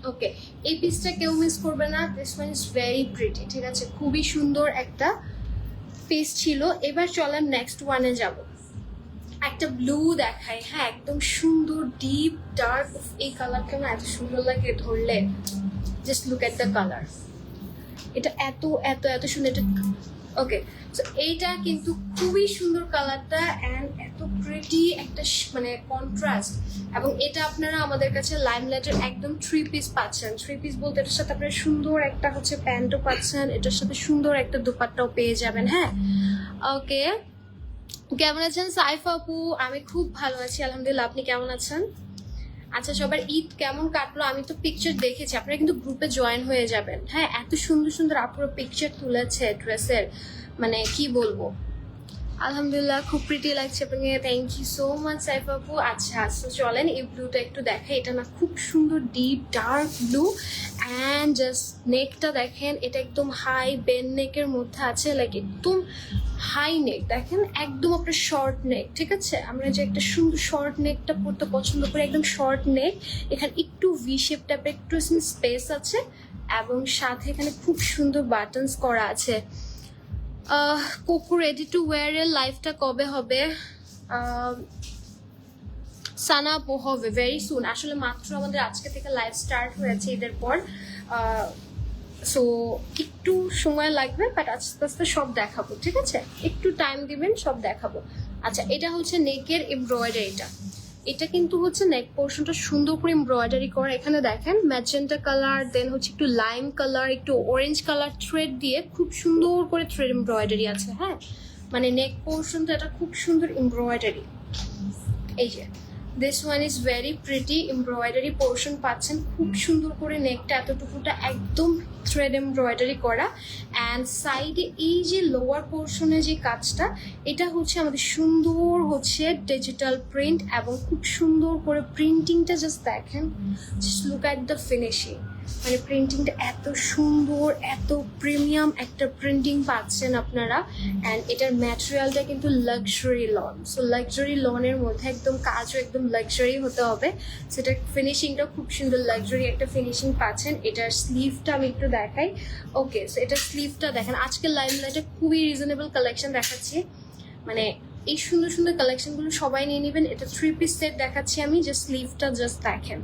ওকে, এই পিসটা কেউ মিস করবে না। This one is very pretty, ঠিক আছে? খুবই সুন্দর একটা পিস ছিল। এবার চলেন নেক্সট ওয়ানে যাব। একটা ব্লু দেখাই, হ্যাঁ, একদম সুন্দর ডিপ ডার্ক। এই কালারটা না এত সুন্দর লাগে ধরলে, just look at the colour. এটা এত এত এত সুন্দর, এটা ওকে। সো এইটা কিন্তু খুবই সুন্দর কালারটা, অ্যান্ড এত প্রিটি একটা মানে কন্ট্রাস্ট। এবং এটা আপনারা আমাদের কাছে লাইমলাইটের একদম 3 পিস পাচ্ছেন। 3 পিস বলতে এটার সাথে আপনারা সুন্দর একটা হচ্ছে প্যান্টও পাচ্ছেন, এটার সাথে সুন্দর একটা দোপাট্টাও পেয়ে যাবেন। হ্যাঁ, ওকে, কেমন আছেন সাইফা আপু? আমি খুব ভালো আছি আলহামদুলিল্লাহ, আপনি কেমন আছেন? আচ্ছা, সবার ঈদ কেমন কাটলো? আমি তো পিকচার দেখেছি, আপনারা কিন্তু গ্রুপে জয়েন হয়ে যাবেন। হ্যাঁ, এত সুন্দর সুন্দর আপুরা পিকচার তুলেছে ড্রেসের, মানে কি বলবো। আলহামদুলিল্লাহ, খুব প্রিটি লাগছে আপনাকে, thank you so much Saifa আপু। আচ্ছা আচ্ছা, চলেন এই ব্লুটা একটু দেখাই। এটা না খুব সুন্দর deep dark blue, and just নেকটা দেখেন, এটা একদম হাই বেন নেকের মধ্যে আছে, লাইক একদম হাই নেক। দেখেন একদম আপনার শর্ট নেক, ঠিক আছে? আমরা যে একটা সুন্দর শর্ট নেকটা পরতে পছন্দ করি, একদম শর্ট নেক। এখানে একটু ভি শেপ টাইপের একটু স্পেস আছে, এবং সাথে এখানে খুব সুন্দর বাটনস করা আছে। কোকো রেডি টু ওয়্যার এর লাইভটা কবে হবে? সানা আপু, হবে ভেরি সুন। আসলে মাত্র আমাদের আজকে থেকে লাইভ স্টার্ট হয়েছে ঈদের পর, সো একটু সময় লাগবে, বাট আস্তে আস্তে সব দেখাবো, ঠিক আছে? একটু টাইম দিবেন, সব দেখাবো। আচ্ছা, এটা হচ্ছে নেকের এমব্রয়ডারিটা। এটা কিন্তু হচ্ছে নেক পোর্শনটা সুন্দর করে এমব্রয়ডারি করা। এখানে দেখেন ম্যাজেন্টা কালার, দেন হচ্ছে একটু লাইম কালার, একটু অরেঞ্জ কালার থ্রেড দিয়ে খুব সুন্দর করে থ্রেড এমব্রয়ডারি আছে। হ্যাঁ, মানে নেক পোর্শনটা এটা খুব সুন্দর এমব্রয়ডারি। এই যে this one is very pretty embroidery portion পাচ্ছেন, খুব সুন্দর করে নেকটা এতটুকুটা একদম থ্রেড এমব্রয়ডারি করা। অ্যান্ড সাইডে এই যে লোয়ার পোর্শনে যে কাজটা, এটা হচ্ছে আমাদের সুন্দর হচ্ছে ডিজিটাল প্রিন্ট, এবং খুব সুন্দর করে প্রিন্টিংটা জাস্ট দেখেন, just look at the finishing. মানে প্রিন্টিংটা এত সুন্দর, এত প্রিমিয়াম একটা প্রিন্টিং পাচ্ছেন আপনারা। অ্যান্ড এটার ম্যাটেরিয়ালটা কিন্তু লাক্সারি লন, সো লাক্সারি লনের মধ্যে একদম কাজও একদম লাক্সারি হতে হবে। সেটার ফিনিশিংটা খুব সুন্দর লাক্সারি একটা ফিনিশিং পাচ্ছেন। এটার স্লিভটা আমি একটু দেখাই। ওকে, সো এটার স্লিভটা দেখেন, আজকে লাইমলাইটে খুবই রিজনেবল কালেকশন দেখাচ্ছি, মানে এই সুন্দর সুন্দর কালেকশনগুলো সবাই নিয়ে নেবেন। এটা 3 পিস সেট দেখাচ্ছি আমি, জাস্ট স্লিভটা জাস্ট দেখেন।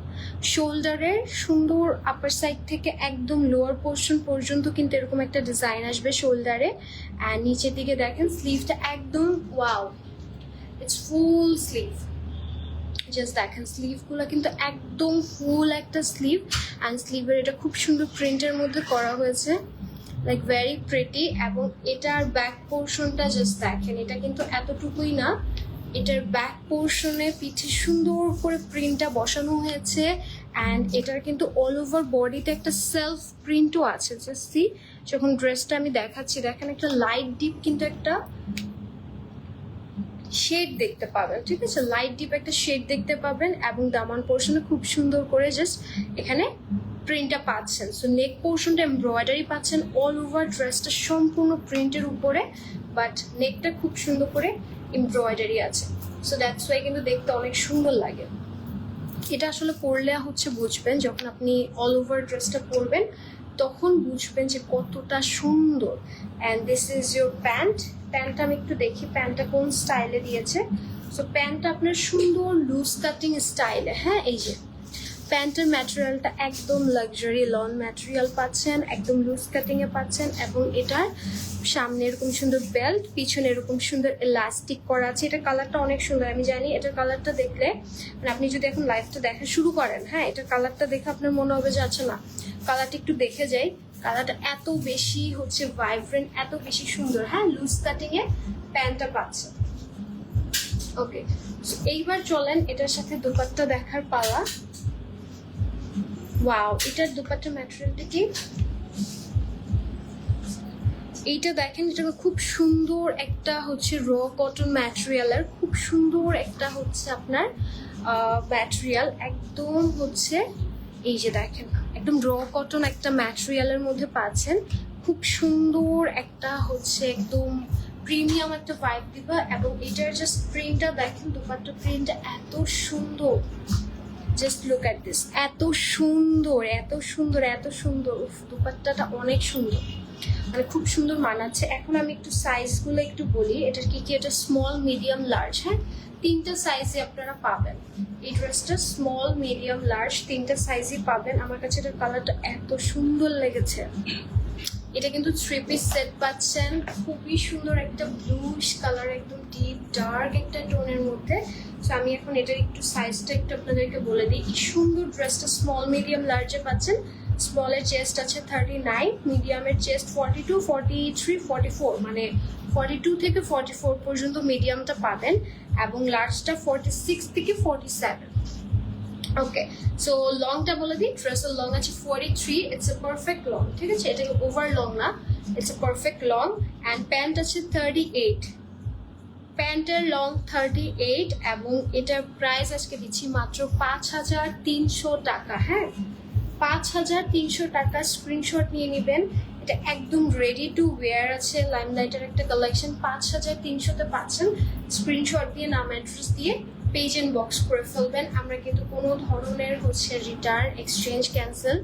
শোল্ডারের সুন্দর আপার সাইড থেকে একদম লোয়ার পোর্শন পর্যন্ত কিন্তু এরকম একটা ডিজাইন আসবে শোল্ডারে। অ্যান্ড নিচের দিকে দেখেন স্লিভটা একদম wow, it's full sleeve. Just দেখেন স্লিভগুলো কিন্তু একদম ফুল একটা স্লিভ, অ্যান্ড স্লিভের এটা খুব সুন্দর প্রিন্টের মধ্যে করা হয়েছে, লাইক ভেরি প্রিটি। এবং এটার ব্যাক পোর্শনটা জাস্ট দেখেন, এটা কিন্তু এতটুকুই না, এটার ব্যাক পোর্শনে পিঠে সুন্দর করে প্রিন্টটা বসানো হয়েছে। অ্যান্ড এটার কিন্তু অল ওভার বডিতে একটা সেলফ প্রিন্টও আছে। জাস্ট সি, যখন ড্রেসটা আমি দেখাচ্ছি দেখেন, একটা লাইট ডিপ কিন্তু একটা শেড দেখতে পাবেন, ঠিক আছে? লাইট ডিপ একটা শেড দেখতে পাবেন, এবং দামান পোর্শনে খুব সুন্দর করে জাস্ট এখানে প্রিন্টটা পাচ্ছেন। সো নেক পোর্শনটা এমব্রয়ডারি পাচ্ছেন, অল ওভার ড্রেসটা সম্পূর্ণ প্রিন্টের উপরে, বাট নেকটা খুব সুন্দর করে এমব্রয়ডারি আছে। সো দ্যাটস ওয়াই কিন্তু দেখতে অনেক সুন্দর লাগে। এটা আসলে পরলে হচ্ছে বুঝবেন, যখন আপনি অল ওভার ড্রেসটা পরবেন তখন বুঝবেন যে কতটা সুন্দর। And this is your pant. প্যান্টটা আমি একটু দেখি প্যান্টটা কোন স্টাইলে দিয়েছে। সো প্যান্টটা আপনার সুন্দর লুজ কাটিং স্টাইলে। হ্যাঁ, এই যে প্যান্টের ম্যাটেরিয়ালটা একদম লাক্সারি লন ম্যাটেরিয়াল পাচ্ছেন, একদম লুজ কাটিংয়ে পাচ্ছেন, এবং এটার সামনে এরকম সুন্দর বেল্ট, পিছনে এরকম সুন্দর ইলাস্টিক করা আছে। এটার কালারটা অনেক সুন্দর, আমি জানি এটার কালারটা দেখলে, মানে আপনি যদি এখন লাইভটা দেখা শুরু করেন, হ্যাঁ, এটার কালারটা দেখে আপনার মনে হবে যে আচ্ছা না, কালারটা একটু দেখে যাই। কালারটা এত বেশি হচ্ছে ভাইব্রেন্ট, এত বেশি সুন্দর। হ্যাঁ, লুজ কাটিংয়ে প্যান্টটা পাচ্ছে। ওকে, এইবার চলেন এটার সাথে দুপাট্টা দেখার পালা। ওয়াও, এটার দুপাট্টা ম্যাটেরিয়ালটা কি, এইটা দেখেন, এটা খুব সুন্দর একটা হচ্ছে র কটন ম্যাটেরিয়ালের, খুব সুন্দর একটা হচ্ছে আপনার ম্যাটেরিয়াল, একদম হচ্ছে এই যে দেখেন একদম র কটন একটা ম্যাটেরিয়ালের মধ্যে পাচ্ছেন, খুব সুন্দর একটা হচ্ছে একদম প্রিমিয়াম একটা ভাইব দিবা। এবং এটার জাস্ট প্রিন্টটা দেখেন, দুপাট্টা প্রিন্টটা এত সুন্দর, জাস্ট লুক অ্যাট দিস, এত সুন্দর এত সুন্দর এত সুন্দর। উফ, দুপাট্টাটা অনেক সুন্দর, মানে খুব সুন্দর মানাচ্ছে। এখন আমি একটু সাইজগুলো একটু বলি, এটার কি কি, এটা স্মল মিডিয়াম লার্জ, হ্যাঁ তিনটা সাইজে আপনারা পাবেন এই ড্রেসটা, স্মল মিডিয়াম লার্জ তিনটা সাইজই পাবেন। আমার কাছে এটার কালারটা এত সুন্দর লেগেছে। এটা কিন্তু 3 পিস সেট পাচ্ছেন, খুবই সুন্দর একটা ব্লুইশ কালার, একদম ডিপ ডার্ক একটা টোনের মধ্যে। তো আমি এখন এটার একটু সাইজটা একটু আপনাদেরকে বলে দিই। এই সুন্দর ড্রেসটা স্মল মিডিয়াম লার্জে পাচ্ছেন। স্মলের চেস্ট আছে 39, মিডিয়ামের চেস্ট 42, 43, 44, মানে 42 থেকে 44 পর্যন্ত মিডিয়ামটা পাবেন, এবং লার্জটা 46 থেকে 47। ওকে, সো লংটা বলে দিই, ড্রেসের লং আছে 43, ইটস এ পারফেক্ট লং, ঠিক আছে, এটা ওভার লং না, it's a perfect long. And pant আছে 38, প্যান্টের লং 38, এবং এটার প্রাইস আজকে দিচ্ছি মাত্র 5300 টাকা। হ্যাঁ, 5300 টাকা, স্ক্রিনশট নিয়ে নেবেন। এটা একদম রেডি টু ওয়্যার আছে, লাইমলাইটের একটা কালেকশন, 5300-তে পাচ্ছেন। স্ক্রিনশট দিয়ে নাম অ্যাড্রেস দিয়ে পেজ এন্ড বক্স করে ফেলবেন। আমরা কিন্তু কোনো ধরনের হচ্ছে রিটার্ন, এক্সচেঞ্জ, ক্যান্সেল,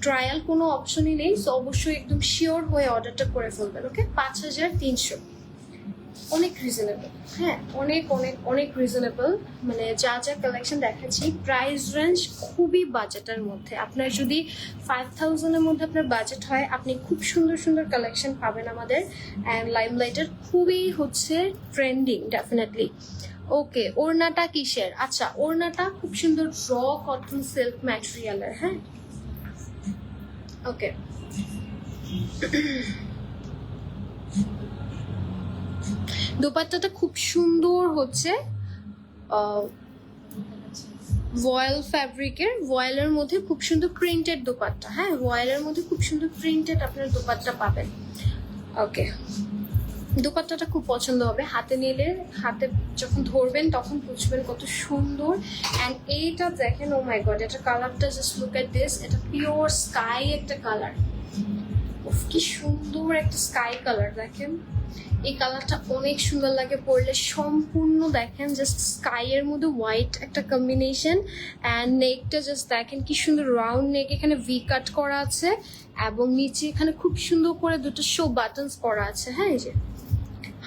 ট্রায়াল কোনো অপশনই নেই। সো অবশ্যই একদম শিওর হয়ে অর্ডারটা করে ফেলবেন। ওকে, 5300 অনেক রিজনেবল, হ্যাঁ অনেক অনেক অনেক রিজনেবল। মানে যা যা কালেকশন দেখাচ্ছি প্রাইস রেঞ্জ খুবই বাজেটের মধ্যে। আপনার যদি 5000-এর মধ্যে আপনার বাজেট হয়, আপনি খুব সুন্দর সুন্দর কালেকশন পাবেন আমাদের। অ্যান্ড লাইমলাইটের খুবই হচ্ছে ট্রেন্ডিং ডেফিনেটলি। ওকে, ওড়নাটা কিসের, আচ্ছা ওড়নাটা খুব সুন্দর র কটন সিল্ক ম্যাটেরিয়ালের। হ্যাঁ, ওকে, দোপাট্টাটা খুব সুন্দর হচ্ছে ভয়েল ফ্যাব্রিকের, ভয়েলের মধ্যে খুব সুন্দর প্রিন্টেড দোপাট্টা। হ্যাঁ, ভয়েলের মধ্যে খুব সুন্দর প্রিন্টেড আপনার দোপাট্টা পাবেন। ওকে, দোপাট্টাটা খুব পছন্দ হবে, হাতে নিলে, হাতে যখন ধরবেন তখন বুঝবেন কত সুন্দর। অ্যান্ড এইটা দেখেন, ও মাই গড, এটা কালারটা জাস্ট লুক এট দিস, এটা পিওর স্কাই একটা কালার, কি সুন্দর একটা স্কাই কালার। দেখেন এই কালারটা অনেক সুন্দর লাগে পরলে, সম্পূর্ণ দেখেন জাস্ট স্কাই এর মধ্যে হোয়াইট একটা কম্বিনেশন। অ্যান্ড নেকটা জাস্ট দেখেন কি সুন্দর রাউন্ড নেক, এখানে ভি কাট করা আছে, এবং নিচে এখানে খুব সুন্দর করে দুটো শো বাটনস করা আছে। হ্যাঁ, এই যে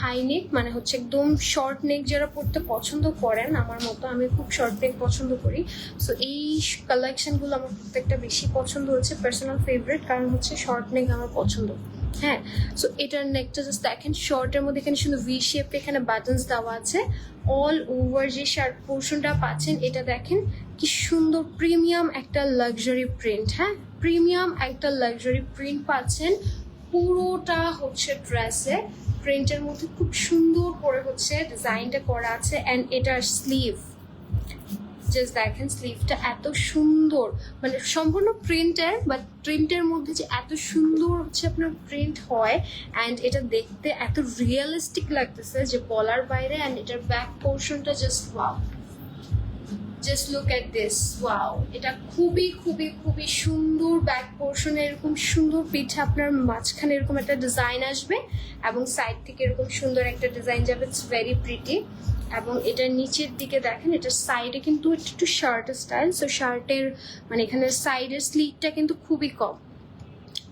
হাই নেক, মানে হচ্ছে একদম শর্ট নেক যারা পরতে পছন্দ করেন আমার মতো, আমি খুব শর্ট নেক পছন্দ করি। সো এই কালেকশনগুলো আমার প্রত্যেকটা বেশি পছন্দ হচ্ছে, পার্সোনাল ফেভারিট, কারণ হচ্ছে শর্ট নেক আমার পছন্দ। হ্যাঁ, সো এটার নেকটা জাস্ট দেখেন শর্টের মধ্যে এখানে সুন্দর ভি শেপ, এখানে বাটনস দেওয়া আছে। অল ওভার যে শার্ট পোর্শনটা পাচ্ছেন, এটা দেখেন কি সুন্দর প্রিমিয়াম একটা লাক্সারি প্রিন্ট। হ্যাঁ, প্রিমিয়াম একটা লাক্সারি প্রিন্ট পাচ্ছেন পুরোটা হচ্ছে ড্রেসে। প্রিন্টের মধ্যে খুব সুন্দর করে হচ্ছে ডিজাইনটা করা আছে। অ্যান্ড এটার স্লিভ জাস্ট দেখেন, স্লিভটা এত সুন্দর, মানে সম্পূর্ণ প্রিন্টের, বাট প্রিন্টের মধ্যে যে এত সুন্দর হচ্ছে আপনার প্রিন্ট হয়, অ্যান্ড এটা দেখতে এত রিয়েলিস্টিক লাগতেছে যে বলার বাইরে। অ্যান্ড এটার ব্যাক পোর্শনটা just wow, just look at this, wow, এটা খুবই খুবই খুবই সুন্দর। ব্যাক পোর্শনে এরকম সুন্দর পিঠে আপনার মাঝখানে এরকম একটা ডিজাইন আসবে, এবং সাইড থেকে এরকম সুন্দর একটা ডিজাইন যাবে, ইটস ভেরি প্রিটি। এবং এটার নিচের দিকে দেখেন, এটার সাইডে কিন্তু একটু শার্ট স্টাইল, সো শার্টের মানে এখানে সাইডের স্লিটটা কিন্তু খুবই কম,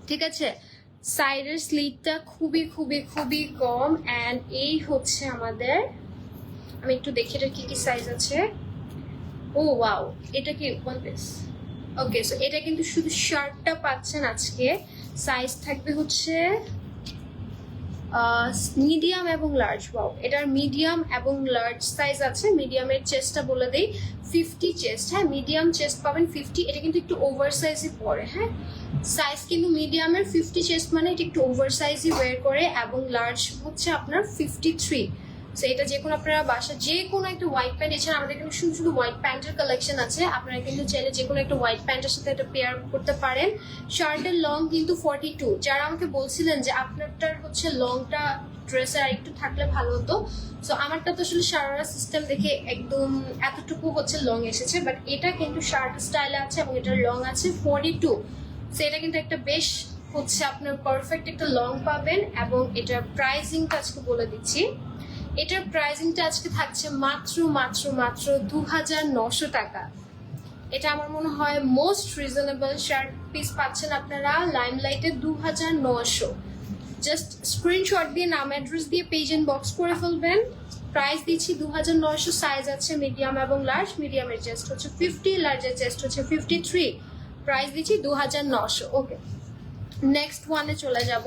ঠিক আছে, সাইডের স্লিটটা খুবই খুবই খুবই কম। অ্যান্ড এই হচ্ছে আমাদের, আমি একটু দেখি এটা কি কি সাইজ আছে। ও ওয়াও, এটা কি ওয়ান পিস? ওকে, সো এটা কিন্তু শুধু শার্টটা পাচ্ছেন আজকে, সাইজ থাকবে হচ্ছে মিডিয়াম এবং লার্জ। ওয়াও, এটার মিডিয়াম এবং লার্জ সাইজ আছে। মিডিয়ামের চেস্টটা বলে দেই 50 চেস্ট। হ্যাঁ, মিডিয়াম চেস্ট পাবেন 50, এটা কিন্তু একটু ওভার সাইজই পড়ে। হ্যাঁ, সাইজ কিন্তু মিডিয়ামের 50 চেস্ট, মানে এটা একটু ওভার সাইজই ওয়্যার করে। এবং লার্জ হচ্ছে আপনার 53, সো এটা যে কোনো আপনারা বাসা যে কোনো একটা হোয়াইট প্যান্ট, এছাড়া আমাদের এখানে শুধু শুধু হোয়াইট প্যান্টের কালেকশন আছে, আপনারা কিন্তু চাইলে যে কোনো একটা হোয়াইট প্যান্টের সাথে এটা পেয়ার করতে পারেন। শার্টের লং কিন্তু 42। যারা আমাকে বলছিলেন যে আপনারটার হচ্ছে লংটা ড্রেসের আর একটু থাকলে ভালো হতো, সো আমারটা তো আসলে শারারা সিস্টেম দেখে একদম এতটুকু হচ্ছে লং এসেছে, বাট এটা কিন্তু শার্ট স্টাইলে আছে এবং এটার লং আছে 42। সো এটা কিন্তু একটা বেশ হচ্ছে আপনার পারফেক্ট একটা লং পাবেন। এবং এটার প্রাইসিংটা আজকে বলে দিচ্ছি, এটার প্রাইসিংটা আজকে থাকছে মাত্র মাত্র মাত্র 2900 টাকা। এটা আমার মনে হয় মোস্ট রিজনেবল শার্ট পিস পাচ্ছেন আপনারা লাইমলাইটে 2900। জাস্ট স্ক্রিনশট দিয়ে নাম অ্যাড্রেস দিয়ে পেজ ইনবক্স করে ফেলবেন। প্রাইস দিচ্ছি 2900। সাইজ আছে মিডিয়াম এবং লার্জ। মিডিয়ামের চেস্ট হচ্ছে 50, লার্জের চেস্ট হচ্ছে 53। প্রাইস দিচ্ছি 2900। ওকে, নেক্সট ওয়ানে চলে যাব।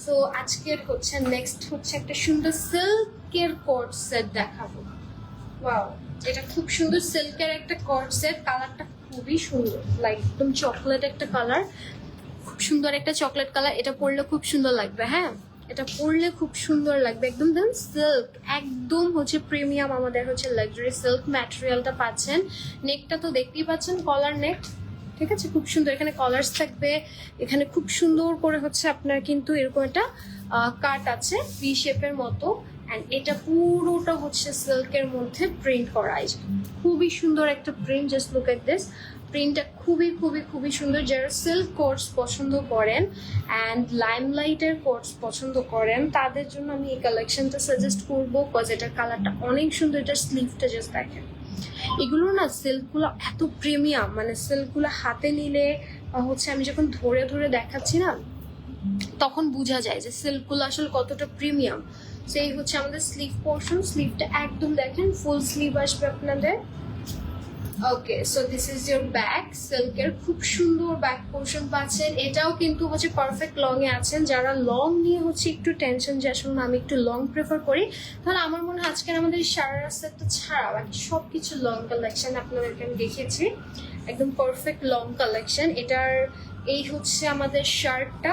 সো আজকের হচ্ছে নেক্সট হচ্ছে একটা সুন্দর সিল্কের কোট সেট দেখাবো। ওয়াও, এটা খুব সুন্দর সিল্কের একটা কোট সেট। কালারটা খুবই সুন্দর, লাইক একদম চকলেট একটা কালার, খুব সুন্দর একটা চকলেট কালার। এটা পরলে খুব সুন্দর লাগবে। হ্যাঁ, এটা পরলে খুব সুন্দর লাগবে। একদম দেন সিল্ক, একদম হচ্ছে প্রিমিয়াম আমাদের হচ্ছে লাক্সারি সিল্ক ম্যাটেরিয়ালটা পাচ্ছেন। নেকটা তো দেখতেই পাচ্ছেন, কলার নেক, ঠিক আছে, খুব সুন্দর। এখানে কলার্স থাকবে, এখানে খুব সুন্দর করে হচ্ছে আপনার কিন্তু এরকম একটা কাট আছে ভি শেপের মতো। অ্যান্ড এটা পুরোটা হচ্ছে সিল্কের মধ্যে প্রিন্ট করা আছে, খুবই সুন্দর একটা print. Just look at this, প্রিন্টটা খুবই খুবই খুবই সুন্দর। যারা সিল্ক কোটস পছন্দ করেন অ্যান্ড লাইমলাইটের কোটস পছন্দ করেন তাদের জন্য আমি এই কালেকশনটা সাজেস্ট করবো, বিকজ এটার কালারটা অনেক সুন্দর। এটার স্লিভটা জাস্ট দেখেন, এগুলো না সিল্কগুলো এত প্রিমিয়াম, মানে সিল্কগুলো হাতে নিলে হচ্ছে আমি যখন ধরে ধরে দেখাচ্ছি না তখন বোঝা যায় যে সিল্কগুলো আসলে কতটা প্রিমিয়াম। সেই হচ্ছে আমাদের স্লিভ পোর্শন। স্লিভটা একদম দেখেন ফুল স্লিভ আসবে আপনাদের। Okay, so this is your back. সিল্কের খুব সুন্দর ব্যাক পোর্শন পাচ্ছেন। এটাও কিন্তু হচ্ছে পারফেক্ট লং এ আছেন। যারা লং নিয়ে হচ্ছে একটু টেনশন যে আসলে আমি একটু লং প্রেফার করি, তাহলে আমার মনে হয় আজকের আমাদের শারারা সেটটা ছাড়া বাকি সবকিছু লং কালেকশন আপনাদেরকে আমি দেখিয়েছি, একদম পারফেক্ট লং কালেকশন। এটার এই হচ্ছে আমাদের শার্টটা,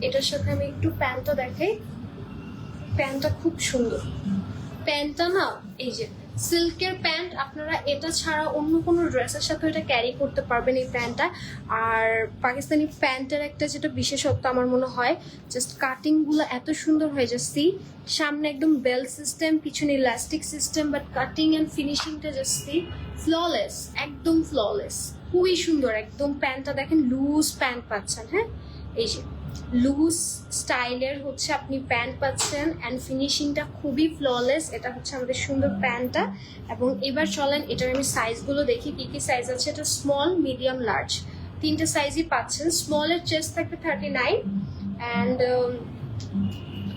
এটার সাথে আমি একটু প্যান্টটা দেখাই। প্যান্টটা খুব সুন্দর। প্যান্টটা না, এই যে সিল্কের প্যান্ট, আপনারা এটা ছাড়া অন্য কোনো ড্রেসের সাথে এটা ক্যারি করতে পারবেন এই প্যান্টটা। আর পাকিস্তানি প্যান্টের একটা যেটা বিশেষত্ব আমার মনে হয়, জাস্ট কাটিংগুলো এত সুন্দর হয়ে যায়। সি, সামনে একদম বেল্ট সিস্টেম, পিছনে elastic system, but cutting and ফিনিশিংটা জাস্ট সি ফ্ললেস, একদম ফ্ললেস, খুবই সুন্দর। একদম প্যান্টটা দেখেন, লুজ প্যান্ট পাচ্ছেন। হ্যাঁ, এই যে লুজ স্টাইলের হচ্ছে আপনি প্যান্ট পাচ্ছেন অ্যান্ড ফিনিশিংটা খুবই ফ্ললেস। এটা হচ্ছে আমাদের সুন্দর প্যান্টটা। এবং এবার চলেন এটার আমি সাইজগুলো দেখি কি কি সাইজ আছে। এটা স্মল, মিডিয়াম, লার্জ, তিনটে সাইজই পাচ্ছেন। স্মলের চেস্ট থাকবে 39 অ্যান্ড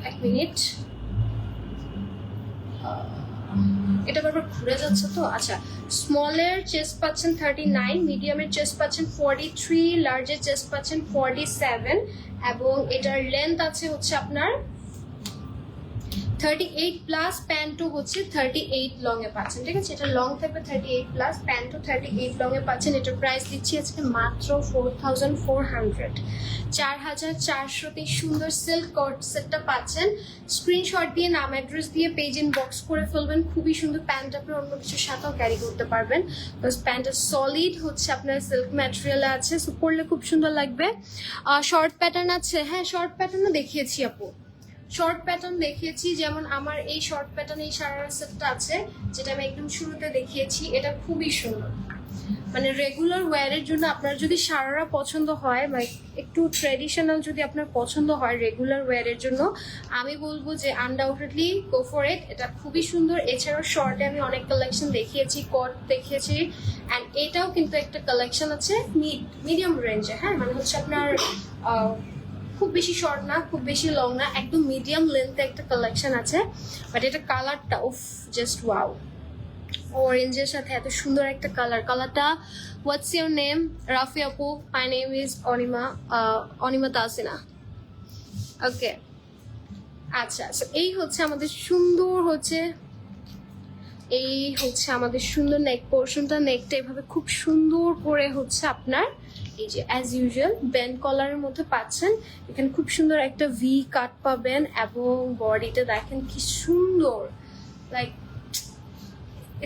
এক মিনিট, এটা বারবার ঘুরে যাচ্ছে তো। আচ্ছা, স্মলের চেস্ট পাচ্ছেন 39, মিডিয়ামের চেস্ট পাচ্ছেন 43, লার্জের চেস্ট পাচ্ছেন 47 এবং এটার লেন্থ আছে হচ্ছে আপনার 38 প্লাস, প্যান্টও হচ্ছে 38 লং এ পাচ্ছেন। ঠিক আছে, এটা লং থাকবে 38 প্লাস, প্যান্টও 38 লং এ পাচ্ছেন। এটার প্রাইস দিচ্ছি আজকে মাত্র 4400, 4400তে সুন্দর সিল্ক কোট সেটটা পাচ্ছেন। স্ক্রিনশট দিয়ে নাম অ্যাড্রেস দিয়ে পেজ ইনবক্স করে ফেলবেন। খুবই সুন্দর প্যান্ট, আপনি অন্য কিছুর সাথেও ক্যারি করতে পারবেন, বিকজ প্যান্টটা সলিড হচ্ছে আপনার সিল্ক ম্যাটেরিয়ালে আছে। সো পরলে খুব সুন্দর লাগবে। শর্ট প্যাটার্ন আছে, হ্যাঁ শর্ট প্যাটার্নও দেখিয়েছি আপু, শর্ট প্যাটার্ন দেখিয়েছি। যেমন আমার এই শর্ট প্যাটার্ন এই শারারা সেটটা আছে, যেটা আমি একদম শুরুতে দেখিয়েছি। এটা খুবই সুন্দর, মানে রেগুলার ওয়্যারের জন্য আপনার যদি শারারা পছন্দ হয় বা একটু ট্রেডিশনাল যদি আপনার পছন্দ হয় রেগুলার ওয়্যারের জন্য, আমি বলবো যে আনডাউটেডলি গো ফর ইট। এটা খুবই সুন্দর। এছাড়াও শর্টে আমি অনেক কালেকশন দেখিয়েছি, কট দেখিয়েছি অ্যান্ড এটাও কিন্তু একটা কালেকশন আছে মিডিয়াম রেঞ্জে। হ্যাঁ, মানে হচ্ছে আপনার খুব বেশি শর্ট না, খুব বেশি লং না, একদম মিডিয়াম লেন্থে একটা কালেকশন আছে। বাট এটা কালারটা উফ, জাস্ট ওয়াও, অরেঞ্জের সাথে এত সুন্দর একটা কালার। কালারটা, হোয়াটস ইউর নেম? রাফি আপু। My name is Anima, Anima Tasina. Okay, আচ্ছা, এই হচ্ছে আমাদের সুন্দর হচ্ছে, এই হচ্ছে আমাদের সুন্দর নেক পোর্শনটা। নেকটা এভাবে খুব সুন্দর করে হচ্ছে আপনার এই যে অ্যাজ ইউজুয়াল ব্যান্ড কলারের মধ্যে পাচ্ছেন। এখানে খুব সুন্দর একটা ভি কাট পাবেন এবং বডিটা দেখেন কি সুন্দর, লাইক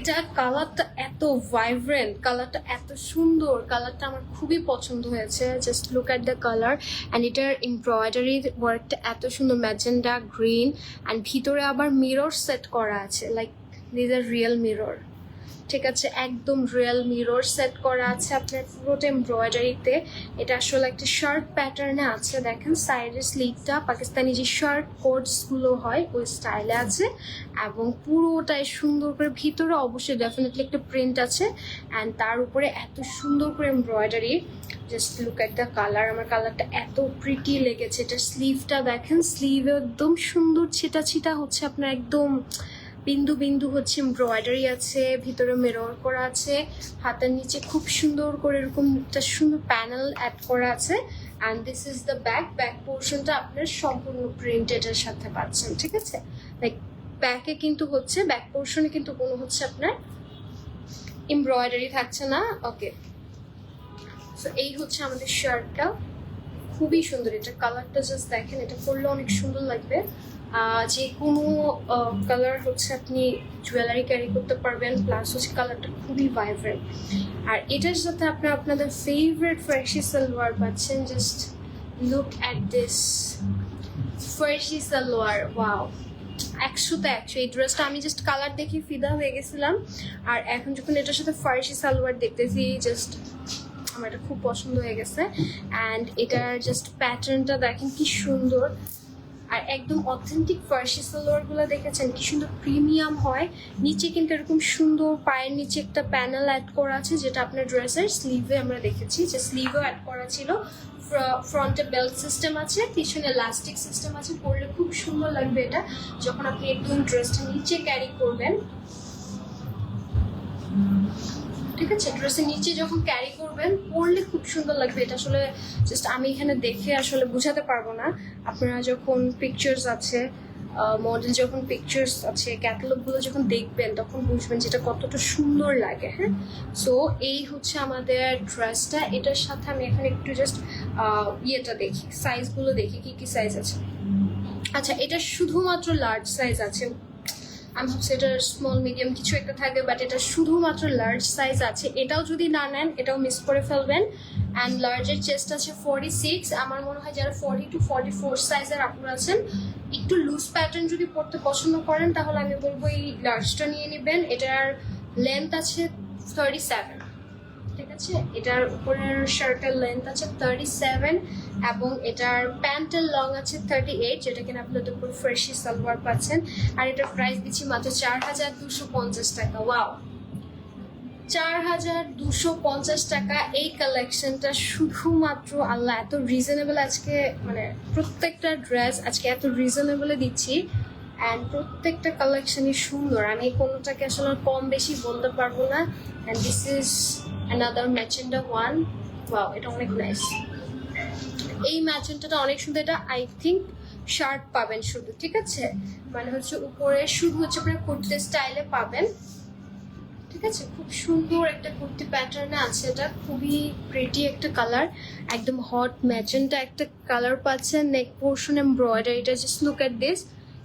এটা কালারটা এত ভাইব্রেন্ট, কালারটা এত সুন্দর, কালারটা আমার খুবই পছন্দ হয়েছে। Just look at the colour and এটার এমব্রয়ডারি ওয়ার্কটা এত সুন্দর, ম্যাজেন্ডা গ্রিন অ্যান্ড ভিতরে আবার মিরর সেট করা আছে, লাইক দিস আর রিয়েল মিরর, ঠিক আছে, একদম রিয়েল মিরর সেট করা আছে আপনার পুরোটা এমব্রয়ডারিতে। এটা আসলে একটা শার্ট প্যাটার্নে আছে, দেখেন সাইডের স্লিভটা পাকিস্তানি যে শার্ট কোটসগুলো হয় ওই স্টাইলে আছে এবং পুরোটাই সুন্দর করে, ভিতরে অবশ্যই ডেফিনেটলি একটা প্রিন্ট আছে অ্যান্ড তার উপরে এত সুন্দর করে embroidery. Just look at the colour, আমার কালারটা এত প্রিটি লেগেছে। এটা স্লিভটা দেখেন, স্লিভে একদম সুন্দর ছিটা ছিটা হচ্ছে আপনার, একদম বিন্দু বিন্দু হচ্ছে এমব্রয়ডারি আছে, ভিতরে মিরর করা আছে, হাতের নিচে খুব সুন্দর করে এরকম একটা সুন্দর প্যানেল অ্যাড করা আছে and this is the back পোর্শনটা আপনার সম্পূর্ণ প্রিন্টেডের সাথে পাচ্ছেন, ঠিক আছে। লাইক ব্যাকে কিন্তু হচ্ছে, ব্যাক পোর্শনে কিন্তু কোনো হচ্ছে আপনার এমব্রয়ডারি থাকছে না। ওকে, সো এই হচ্ছে আমাদের শার্টটা, খুবই সুন্দর। এটা কালারটা জাস্ট দেখেন, এটা পরলে অনেক সুন্দর লাগবে। যে কোনো কালার হচ্ছে আপনি জুয়েলারি ক্যারি করতে পারবেন, প্লাস হচ্ছে কালারটা খুবই ভাইব্রেন্ট। আর এটার সাথে আপনাদের ফেভারিট ফার্সি সালোয়ার পাচ্ছেন। Just look at this Farsi salwar, wow, 100তে 100। এই ড্রেসটা আমি জাস্ট কালার দেখে ফিদা হয়ে গেছিলাম, আর এখন যখন এটার সাথে ফার্সি সালোয়ার দেখতেছি জাস্ট আমার এটা খুব পছন্দ হয়ে গেছে। অ্যান্ড এটার জাস্ট প্যাটার্নটা দেখেন কি সুন্দর, আর একদম অথেন্টিক ফার্সি সালোয়ারগুলো দেখেছেন কি সুন্দর প্রিমিয়াম হয়। নিচে কিন্তু এরকম সুন্দর পায়ের নিচে একটা প্যানেল অ্যাড করা আছে, যেটা আপনার ড্রেসের স্লিভে আমরা দেখেছি যে স্লিভেও অ্যাড করা ছিল। ফ্রন্টে বেল্ট সিস্টেম আছে, পিছনে ইলাস্টিক সিস্টেম আছে, পরলে খুব সুন্দর লাগবে এটা যখন আপনি একদম ড্রেসটা নিচে ক্যারি করবেন, ঠিক আছে। ড্রেসের নিচে যখন ক্যারি করবেন পরলে খুব সুন্দর লাগবে। এটা আসলে জাস্ট আমি এখানে দেখে আসলে বোঝাতে পারবো না, আপনারা যখন পিকচার্স আছে, মডেল যখন পিকচার্স আছে, ক্যাটালগুলো যখন দেখবেন তখন বুঝবেন যেটা কতটা সুন্দর লাগে। হ্যাঁ, সো এই হচ্ছে আমাদের ড্রেসটা। এটার সাথে আমি এখানে একটু জাস্ট ইয়েটা দেখি, সাইজগুলো দেখি কি কি সাইজ আছে। আচ্ছা, এটা শুধুমাত্র লার্জ সাইজ আছে, আমি ভাবছি এটা স্মল মিডিয়াম কিছু একটা থাকবে, বাট এটা শুধুমাত্র লার্জ সাইজ আছে। এটাও যদি না নেন এটাও মিস করে ফেলবেন। অ্যান্ড লার্জের চেস্ট আছে 46। আমার মনে হয় যারা 40 to 44 সাইজের আপুর আছেন, একটু লুজ প্যাটার্ন যদি পরতে পছন্দ করেন তাহলে আমি বলবো এই লার্জটা নিয়ে নেবেন। এটার লেন্থ আছে 37, ঠিক আছে। এটার উপরের শার্টের লেন্থ আছে 37 এবং এটার প্যান্টের লং আছে 38, যেটা কিনা আপনাদের উপর ফ্রেশি সালোয়ার পাচ্ছেন। আর এটার প্রাইস দিচ্ছি মাত্র 4250 টাকা। ওয়াও, 4250 টাকা। এই কালেকশনটা শুধুমাত্র আল্লাহ এত রিজনেবল আজকে, মানে প্রত্যেকটা ড্রেস আজকে এত রিজনেবলে দিচ্ছি অ্যান্ড প্রত্যেকটা কালেকশনই সুন্দর, আমি কোনোটাকে আসলে কম বেশি বলতে পারবো না। And this is another magenta one. Wow, এটা অনেক নাইস। এই ম্যাজেন্টাটা অনেক সুন্দর। এটা আই থিঙ্ক শার্ট পাবেন শুধু, ঠিক আছে, মানে হচ্ছে উপরে শুধু হচ্ছে আপনার কুর্তি স্টাইলে পাবেন, ঠিক আছে। খুব সুন্দর একটা কুর্তি প্যাটার্নে আছে, এটা খুবই প্রিটি একটা কালার, একদম হট ম্যাজেন্টা একটা কালার পাচ্ছেন। নেক পোর্শন এমব্রয়ডারিটা, জাস্ট লুক এট দিস,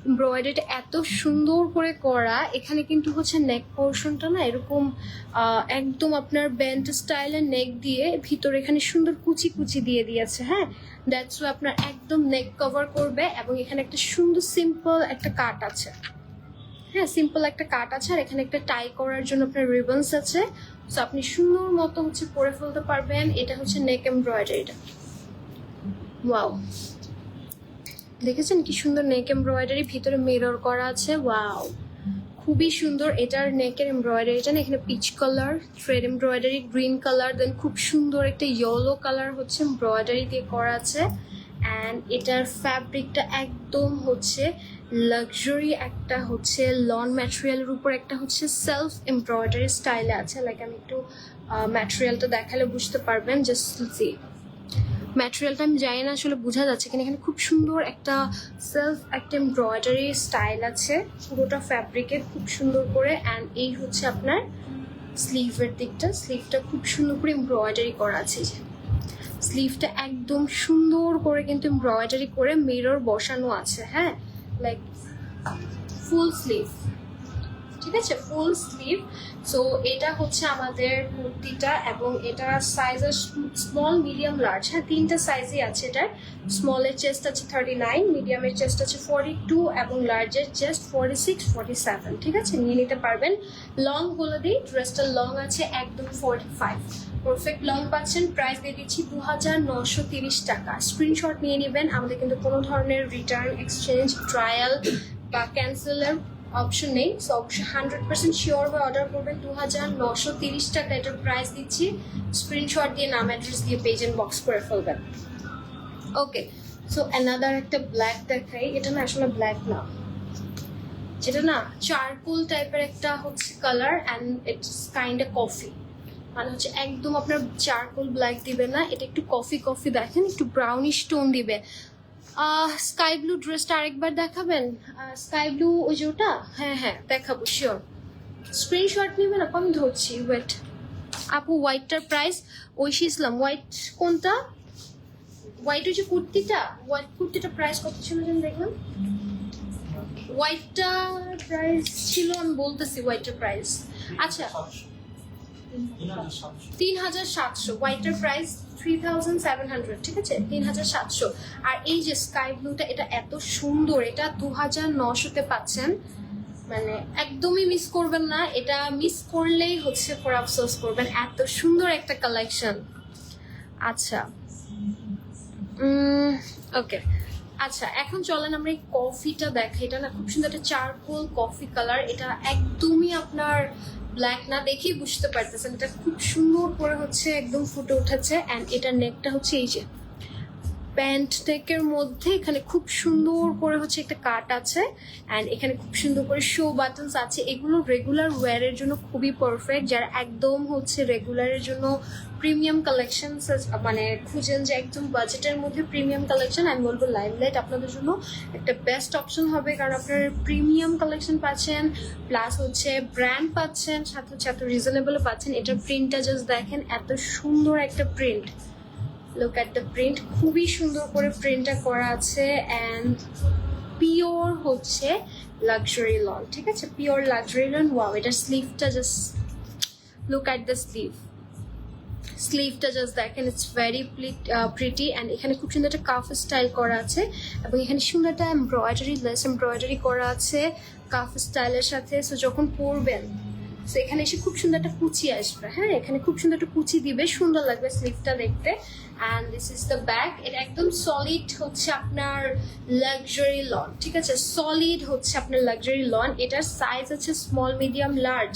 এমব্রয়ডারিটা এত সুন্দর করে করা। এখানে কিন্তু হচ্ছে নেক পোর্শনটা না এরকম একদম আপনার ব্যান্ড স্টাইলের নেক দিয়ে ভিতরে এখানে সুন্দর কুচি কুচি দিয়ে দিয়েছে। হ্যাঁ, দ্যাটস ওয়াই আপনার একদম নেক কভার করবে এবং এখানে একটা সুন্দর সিম্পল একটা কাট আছে। হ্যাঁ, সিম্পল একটা কাট আছে আর এখানে একটা টাই করার জন্য আপনার রিবনস আছে, সো আপনি সুন্দর মতো হচ্ছে পরে ফেলতে পারবেন। এটা হচ্ছে নেক এমব্রয়ডারিটা, ওয়াও, দেখেছেন কি সুন্দর নেক এমব্রয়ডারি, ভিতরে মিরর করা আছে। ওয়াও, খুবই সুন্দর। এটার নেকের এমব্রয়ডারিটা না এখানে peach colour thread embroidery, green colour, then খুব সুন্দর একটা ইয়েলো কালার হচ্ছে এমব্রয়ডারি দিয়ে করা আছে। অ্যান্ড এটার ফ্যাব্রিকটা একদম হচ্ছে লাক্সারি, একটা হচ্ছে লন ম্যাটেরিয়ালের উপর একটা হচ্ছে সেলফ এমব্রয়ডারি স্টাইলে আছে। লাইক আমি একটু ম্যাটেরিয়ালটা দেখালে বুঝতে পারবেন, জাস্ট সি ম্যাটেরিয়ালটা আমি জানি না আসলে বোঝা যাচ্ছে কিনা। এখানে খুব সুন্দর একটা সেলফ একটা এমব্রয়ডারি স্টাইল আছে পুরোটা ফ্যাব্রিকে, খুব সুন্দর করে। অ্যান্ড এই হচ্ছে আপনার স্লিভের দিকটা, স্লিভটা খুব সুন্দর করে এমব্রয়ডারি করা আছে। যে স্লিভটা একদম সুন্দর করে কিন্তু এমব্রয়ডারি করে মিরর বসানো আছে, হ্যাঁ, লাইক ফুল স্লিভ, ঠিক আছে, ফুল স্লিভ। সো এটা হচ্ছে আমাদের কুর্তিটা, এবং এটা সাইজ স্মল মিডিয়াম লার্জ, হ্যাঁ, তিনটা সাইজই আছে এটার। স্মলের চেস্ট আছে 39, মিডিয়ামের চেস্ট আছে 42, এবং লার্জের চেস্ট 46, 47, ঠিক আছে, নিয়ে নিতে পারবেন। লং বলে দিই, ড্রেসটার লং আছে একদম 45, পারফেক্ট লং পাচ্ছেন। প্রাইস দিয়ে দিচ্ছি 2930 টাকা। স্ক্রিনশট নিয়ে নেবেন। আমাদের কিন্তু কোনো ধরনের রিটার্ন, এক্সচেঞ্জ, ট্রায়াল বা ক্যান্সেলের অপশন নেই। সো অবশ্যই 100% শিওর হয়ে অর্ডার করবেন। 2930 টাকা এটার প্রাইস দিচ্ছি। স্ক্রিনশট দিয়ে নাম অ্যাড্রেস দিয়ে পেজ বক্স করে ফেলবেন। ওকে, সো অ্যানাদার একটা ব্ল্যাক দেখাই। এটা না আসলে ব্ল্যাক না, যেটা না চারকোল টাইপের একটা হচ্ছে colour, and it's kind of coffee, মানে হচ্ছে একদম আপনার চারকোল ব্ল্যাক দিবে না, এটা একটু কফি কফি দেখেন, একটু ব্রাউনিশ টোন দিবে। স্কাই ব্লু ড্রেসটা আরেকবার দেখাবেন? স্কাই ব্লু ওই যে ওটা, হ্যাঁ হ্যাঁ দেখাবো শিওর। স্ক্রিনশট নেবেন আপু, আমি ধরছি, ওয়েট। আপু হোয়াইটটার প্রাইস, ঐশী ইসলাম, হোয়াইট কোনটা? হোয়াইট ওই যে কুর্তিটা, হোয়াইট কুর্তিটা প্রাইস কত ছিল যেন দেখলাম? হোয়াইটটা প্রাইস ছিল, আমি বলতেছি হোয়াইটের প্রাইস, আচ্ছা 3700, হোয়াইটের প্রাইস 3700, ঠিক আছে, 3700। আর এই যে স্কাই ব্লুটা, এটা এত সুন্দর, এটা 2900-তে পাচ্ছেন, মানে একদমই মিস করবেন না। এটা মিস করলেই হচ্ছে পর আফসোস করবেন, এত সুন্দর একটা কালেকশন। আচ্ছা ওকে, আচ্ছা এখন চলেন আমরা এই কফিটা দেখাই। এটা না খুব সুন্দর একটা চারকোল কফি কালার, এটা একদমই আপনার ব্ল্যাক না, দেখেই বুঝতে পারতেছেন এটা খুব সুন্দর করে হচ্ছে একদম ফুটে উঠেছে। অ্যান্ড এটার নেকটা হচ্ছে এই যে প্যান্ট নেকের মধ্যে এখানে খুব সুন্দর করে হচ্ছে একটা কাট আছে, অ্যান্ড এখানে খুব সুন্দর করে শো বাটনস আছে। এগুলো রেগুলার ওয়্যারের জন্য খুবই পারফেক্ট, যারা একদম হচ্ছে রেগুলারের জন্য প্রিমিয়াম কালেকশন মানে খুঁজেন যে একদম বাজেটের মধ্যে প্রিমিয়াম কালেকশন, আমি বলবো লাইমলাইট আপনাদের জন্য একটা বেস্ট অপশন হবে। কারণ আপনার প্রিমিয়াম কালেকশন পাচ্ছেন, প্লাস হচ্ছে ব্র্যান্ড পাচ্ছেন, সাথে হচ্ছে এত রিজনেবলও পাচ্ছেন। এটার প্রিন্টটা জাস্ট দেখেন, এত সুন্দর একটা print, look at the print, খুবই সুন্দর করে প্রিন্টটা করা আছে। অ্যান্ড পিওর হচ্ছে লাক্সারি লন, ঠিক আছে, পিওর লাক্সারি লন। ওয়াও, এটা স্লিভটা just look at the sleeve, স্লিভটা জাস্ট দেখেন, ইটস ভেরি প্রিটি। অ্যান্ড এখানে খুব সুন্দর একটা কাফ স্টাইল করা আছে, এবং এখানে সুন্দর একটা এমব্রয়ডারি, লেস এমব্রয়ডারি করা আছে কাফ স্টাইলের সাথে। সো যখন পরবেন, সো এখানে এসে খুব সুন্দর একটা কুচি আসবে, হ্যাঁ, এখানে খুব সুন্দর একটা কুচি দিবে, সুন্দর লাগবে স্লিভটা দেখতে। And this is the back. এটা একদম সলিড হচ্ছে আপনার লাক্সারি লন, ঠিক আছে, সলিড হচ্ছে আপনার লাক্সারি লন। এটার সাইজ আছে স্মল, মিডিয়াম, লার্জ,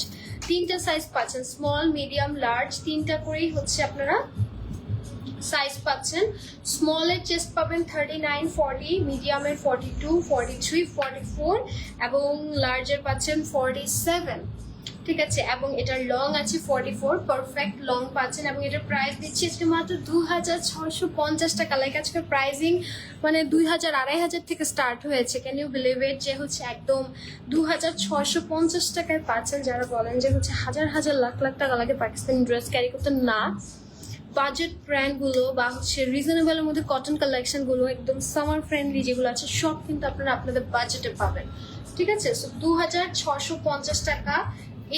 তিনটা সাইজ পাচ্ছেন, স্মল, মিডিয়াম, লার্জ, তিনটা করেই হচ্ছে আপনারা সাইজ পাচ্ছেন। স্মলের চেস্ট পাবেন 39, 40, মিডিয়ামের 42, 43, 44, এবং লার্জের পাচ্ছেন 47, ঠিক আছে, এবং এটার লং আছে 44, পারফেক্ট লং পাচ্ছেন। এবং এটার প্রাইস দিচ্ছি আজকে মাত্র 2650 টাকা। লাইক আজকে প্রাইসিং মানে 2000, 2500 থেকে স্টার্ট হয়েছে। ক্যান ইউ বিলিভ ইট, যে হচ্ছে একদম 2650 টাকায় পাচ্ছেন। যারা বলেন যে হচ্ছে হাজার হাজার লাখ লাখ টাকা লাগে পাকিস্তানি ড্রেস ক্যারি করতে, না, বাজেট ব্র্যান্ডগুলো বা হচ্ছে রিজনেবলের মধ্যে কটন কালেকশনগুলো একদম সামার ফ্রেন্ডলি যেগুলো আছে, সব কিন্তু আপনারা আপনাদের বাজেটে পাবেন, ঠিক আছে। সো 2650 টাকা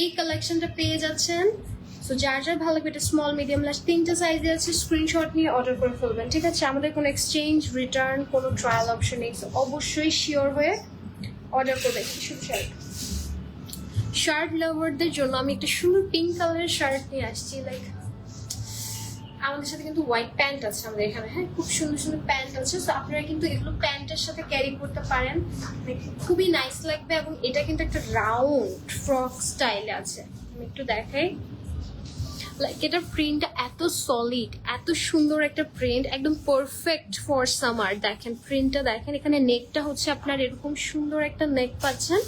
এই কালেকশনটা পেয়ে যাচ্ছেন। সো যার যার ভালো লাগবে, এটা স্মল, মিডিয়াম, লার্জ তিনটা সাইজে আছে। স্ক্রিনশট নিয়ে অর্ডার করে ফেলবেন, ঠিক আছে। আমাদের কোনো এক্সচেঞ্জ, রিটার্ন, কোনো ট্রায়াল অপশন নেই। সো অবশ্যই শিওর হয়ে অর্ডার করবেন। শার্ট লাভারদের জন্য আমি একটা সুন্দর পিঙ্ক কালারের শার্ট নিয়ে আসছি। লাইক আমাদের সাথে কিন্তু হোয়াইট প্যান্ট আছে আমাদের এখানে, হ্যাঁ, খুব সুন্দর সুন্দর প্যান্ট আছে। সো আপনারা কিন্তু এগুলো প্যান্টের সাথে ক্যারি করতে পারেন, খুবই নাইস লাগবে। এবং এটা কিন্তু একটা রাউন্ড ফ্রক স্টাইলে আছে, আমি একটু দেখাই। লাইক এটার প্রিন্টটা এত সলিড, এত সুন্দর একটা প্রিন্ট, একদম পারফেক্ট ফর সামার। দেখেন প্রিন্টটা দেখেন, এখানে নেকটা হচ্ছে আপনার এরকম সুন্দর একটা নেক পাচ্ছেন,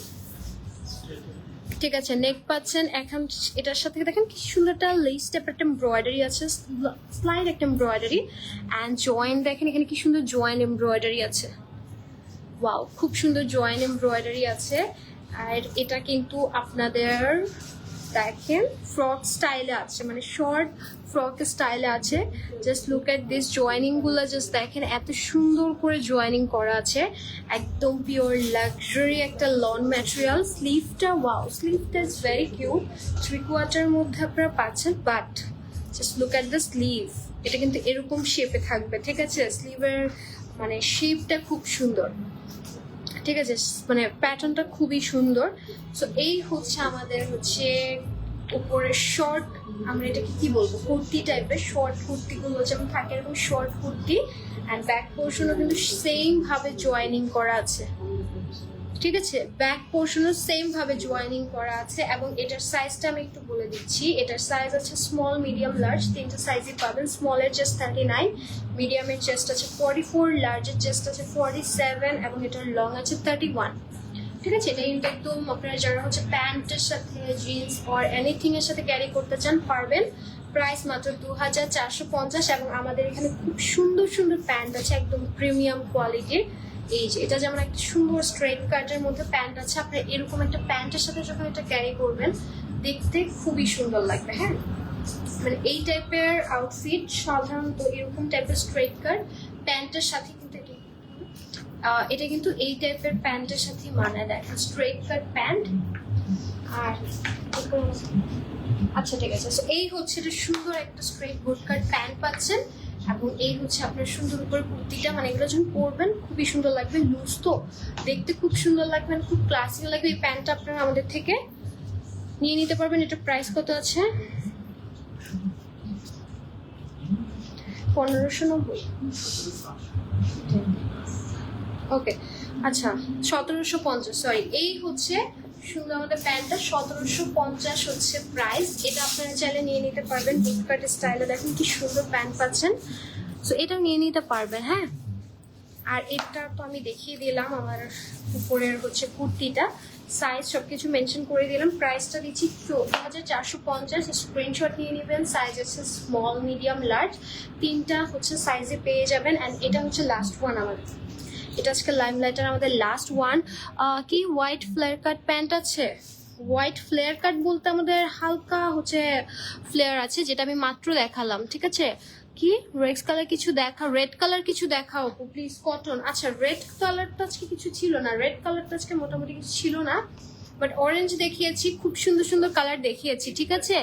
ঠিক আছে, নেক পাচ্ছেন। এখন এটার সাথে দেখেন কি সুন্দর একটা লেস টাইপের একটা এমব্রয়ডারি আছে, স্লাইড একটা এমব্রয়ডারি। অ্যান্ড জয়েন দেখেন, এখানে কি সুন্দর জয়েন এমব্রয়ডারি আছে, ওয়াও, খুব সুন্দর জয়েন এমব্রয়ডারি আছে। আর এটা কিন্তু আপনাদের দেখেন ফ্রক স্টাইলে আছে, মানে শর্ট ফ্রক স্টাইলে আছে। Just look at this, joining গুলো জাস্ট দেখেন, এত সুন্দর করে জয়েনিং করা আছে, একদম পিওর লাক্সারি একটা লন ম্যাটেরিয়াল। স্লিভটা ওয়াও, স্লিভটা ইজ ভেরি কিউট, 3/4 মধ্যে আপনারা পাচ্ছেন। But just look at the sleeve, এটা কিন্তু এরকম শেপে থাকবে, ঠিক আছে? স্লিভের মানে শেপটা খুব সুন্দর, ঠিক আছে? মানে প্যাটার্নটা খুবই সুন্দর। সো এই হচ্ছে আমাদের হচ্ছে উপরে শর্ট, আমরা এটাকে কি বলবো, কুর্তি টাইপের শর্ট কুর্তিগুলো যেমন থাকে এরকম শর্ট কুর্তি। অ্যান্ড ব্যাক পোর্শনও কিন্তু সেম ভাবে জয়েনিং করা আছে, ঠিক আছে? ব্যাক পোর্শনও সেম ভাবে জয়েনিং করা আছে। এবং এটার সাইজটা আমি একটু বলে দিচ্ছি, এটার সাইজ আছে স্মল, মিডিয়াম, লার্জ, তিনটা সাইজই পাবেন। স্মলের চেস্ট 39, মিডিয়ামের চেস্ট আছে 44, লার্জের চেস্ট আছে 47 এবং এটার লং আছে 31, ঠিক আছে? এটা কিন্তু একদম আপনারা যারা হচ্ছে প্যান্টের সাথে জিন্স অর এনিথিং এর সাথে ক্যারি করতে চান পারবেন। প্রাইস মাত্র 2450। এবং আমাদের এখানে খুব সুন্দর সুন্দর প্যান্ট আছে একদম প্রিমিয়াম কোয়ালিটির। এই যে এটা যেমন একটা সুন্দর স্ট্রেট কাটের মধ্যে প্যান্ট আছে, আপনার এরকম একটা প্যান্টের সাথে যখন এটা ক্যারি করবেন দেখতে খুবই সুন্দর লাগবে। হ্যাঁ, মানে এই টাইপের আউটফিট সাধারণত এরকম টাইপের স্ট্রেট কাট প্যান্টের সাথে কিন্তু এটা কিন্তু এই টাইপের প্যান্টের সাথে মানায়। দেখেন স্ট্রেট কাট প্যান্ট। আর আচ্ছা ঠিক আছে, এই হচ্ছে এটা সুন্দর একটা স্ট্রেট বুট কাট প্যান্ট পাচ্ছেন। এবং এই হচ্ছে আপনার সুন্দর উপরে কুর্তিটা, মানে এগুলো যখন পরবেন খুবই সুন্দর লাগবে, লুজ তো দেখতে খুব সুন্দর লাগবে, খুব ক্লাসিক লাগবে। এই প্যান্টটা আপনারা আমাদের থেকে নিয়ে নিতে পারবেন। এটার প্রাইস কত আছে? 1590। ওকে, আচ্ছা 1750, সরি। এই হচ্ছে সুন্দর আমাদের প্যান্টটা, 1750 হচ্ছে প্রাইস। এটা আপনারা চাইলে নিয়ে নিতে পারবেন বুটকাট স্টাইলে। দেখেন কি সুন্দর প্যান্ট পাচ্ছেন, সো এটাও নিয়ে নিতে পারবেন। হ্যাঁ, আর এটা তো আমি দেখিয়ে দিলাম আমার উপরের হচ্ছে কুর্তিটা, সাইজ সবকিছু মেনশন করে দিলাম। প্রাইসটা দিচ্ছি 2450। স্ক্রিনশট নিয়ে নেবেন। সাইজ আছে স্মল, মিডিয়াম, লার্জ, তিনটা হচ্ছে সাইজে পেয়ে যাবেন। অ্যান্ড এটা হচ্ছে লাস্ট ওয়ান আমাদের, এটা আজকে লাইমলাইটের আমাদের লাস্ট ওয়ান। কি হোয়াইট ফ্লেয়ার কাট প্যান্ট আছে? হোয়াইট ফ্লেয়ার কাট বলতে আমাদের হালকা হচ্ছে ফ্লেয়ার আছে, যেটা আমি মাত্র দেখালাম, ঠিক আছে? কি রেড কালার কিছু দেখাও, রেড কালার কিছু দেখাও প্লিজ, কটন। আচ্ছা, রেড কালারটা আজকে কিছু ছিল না, রেড কালারটা আজকে মোটামুটি কিছু ছিল না, বাট অরেঞ্জ দেখিয়েছি, খুব সুন্দর সুন্দর কালার দেখিয়েছি, ঠিক আছে?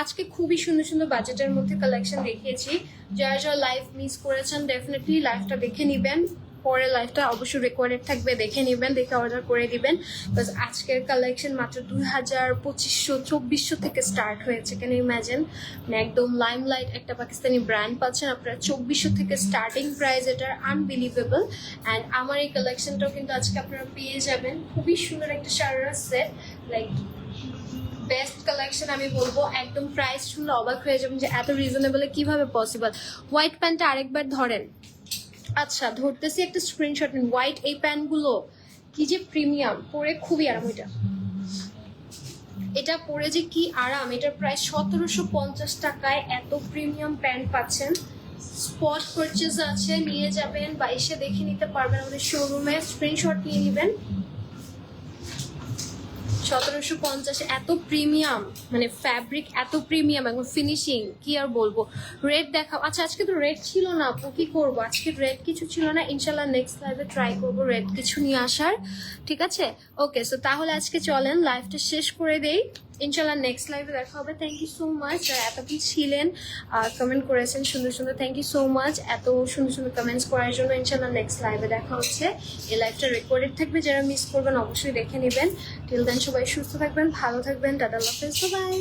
আজকে খুবই সুন্দর সুন্দর বাজেটের মধ্যে কালেকশন দেখিয়েছি। যারা যারা লাইভ মিস করেছেন ডেফিনেটলি লাইভটা দেখে নিবেন, পরে লাইভটা অবশ্যই রেকর্ডেড থাকবে, দেখে নিবেন, দেখে অর্ডার করে দিবেন। বাস আজকের কালেকশন মাত্র 2500-2400 থেকে স্টার্ট হয়েছে। কেন ইম্যাজিন, মানে একদম লাইমলাইট একটা পাকিস্তানি ব্র্যান্ড পাচ্ছেন আপনারা 2400 থেকে স্টার্টিং প্রাইস, এটার আনবিলিভেবল। অ্যান্ড আমার এই কালেকশনটাও কিন্তু আজকে আপনারা পেয়ে যাবেন। খুবই সুন্দর একটা sharara set, like best collection আমি বলবো। একদম প্রাইস শুনলে অবাক হয়ে যাবেন যে এত রিজনেবলে কিভাবে পসিবল। হোয়াইট প্যান্টটা আরেকবার ধরেন। আচ্ছা, ধরতেছি, একটা স্ক্রিনশট নিন। হোয়াইট এই প্যান্টগুলো কি যে প্রিমিয়াম, পরে খুবই আরাম। এটা পরে যে কি আরাম। এটার প্রাইস 1750 টাকায় এত প্রিমিয়াম প্যান্ট পাচ্ছেন। স্পট পারচেজ আছে, নিয়ে যাবেন বা এসে দেখে নিতে পারবেন আমাদের শোরুমে, স্ক্রিনশট নিয়ে নেবেন। 1750 এত প্রিমিয়াম, মানে ফ্যাব্রিক এত প্রিমিয়াম এবং ফিনিশিং কি আর বলবো। রেড দেখাও। আচ্ছা, আজকে তো রেড ছিল না আপু, কি করবো, আজকে রেড কিছু ছিল না। ইনশাল্লাহ নেক্সট লাইভে ট্রাই করবো রেড কিছু নিয়ে আসার, ঠিক আছে? ওকে, সো তাহলে আজকে চলেন লাইভটা শেষ করে দেই। ইনশাল্লাহ নেক্সট লাইভে দেখা হবে। থ্যাংক ইউ সো মাচ যারা এতক্ষণ ছিলেন, কমেন্ট করেছেন সুন্দর সুন্দর, থ্যাংক ইউ সো মাচ এত সুন্দর সুন্দর কমেন্টস করার জন্য। ইনশাল্লাহ নেক্সট লাইভে দেখা হচ্ছে। এই লাইভটা রেকর্ডেড থাকবে, যারা মিস করবেন অবশ্যই দেখে নেবেন। টিল দেন সবাই সুস্থ থাকবেন, ভালো থাকবেন, টাটা, আল্লাহ হাফেজ, বাই।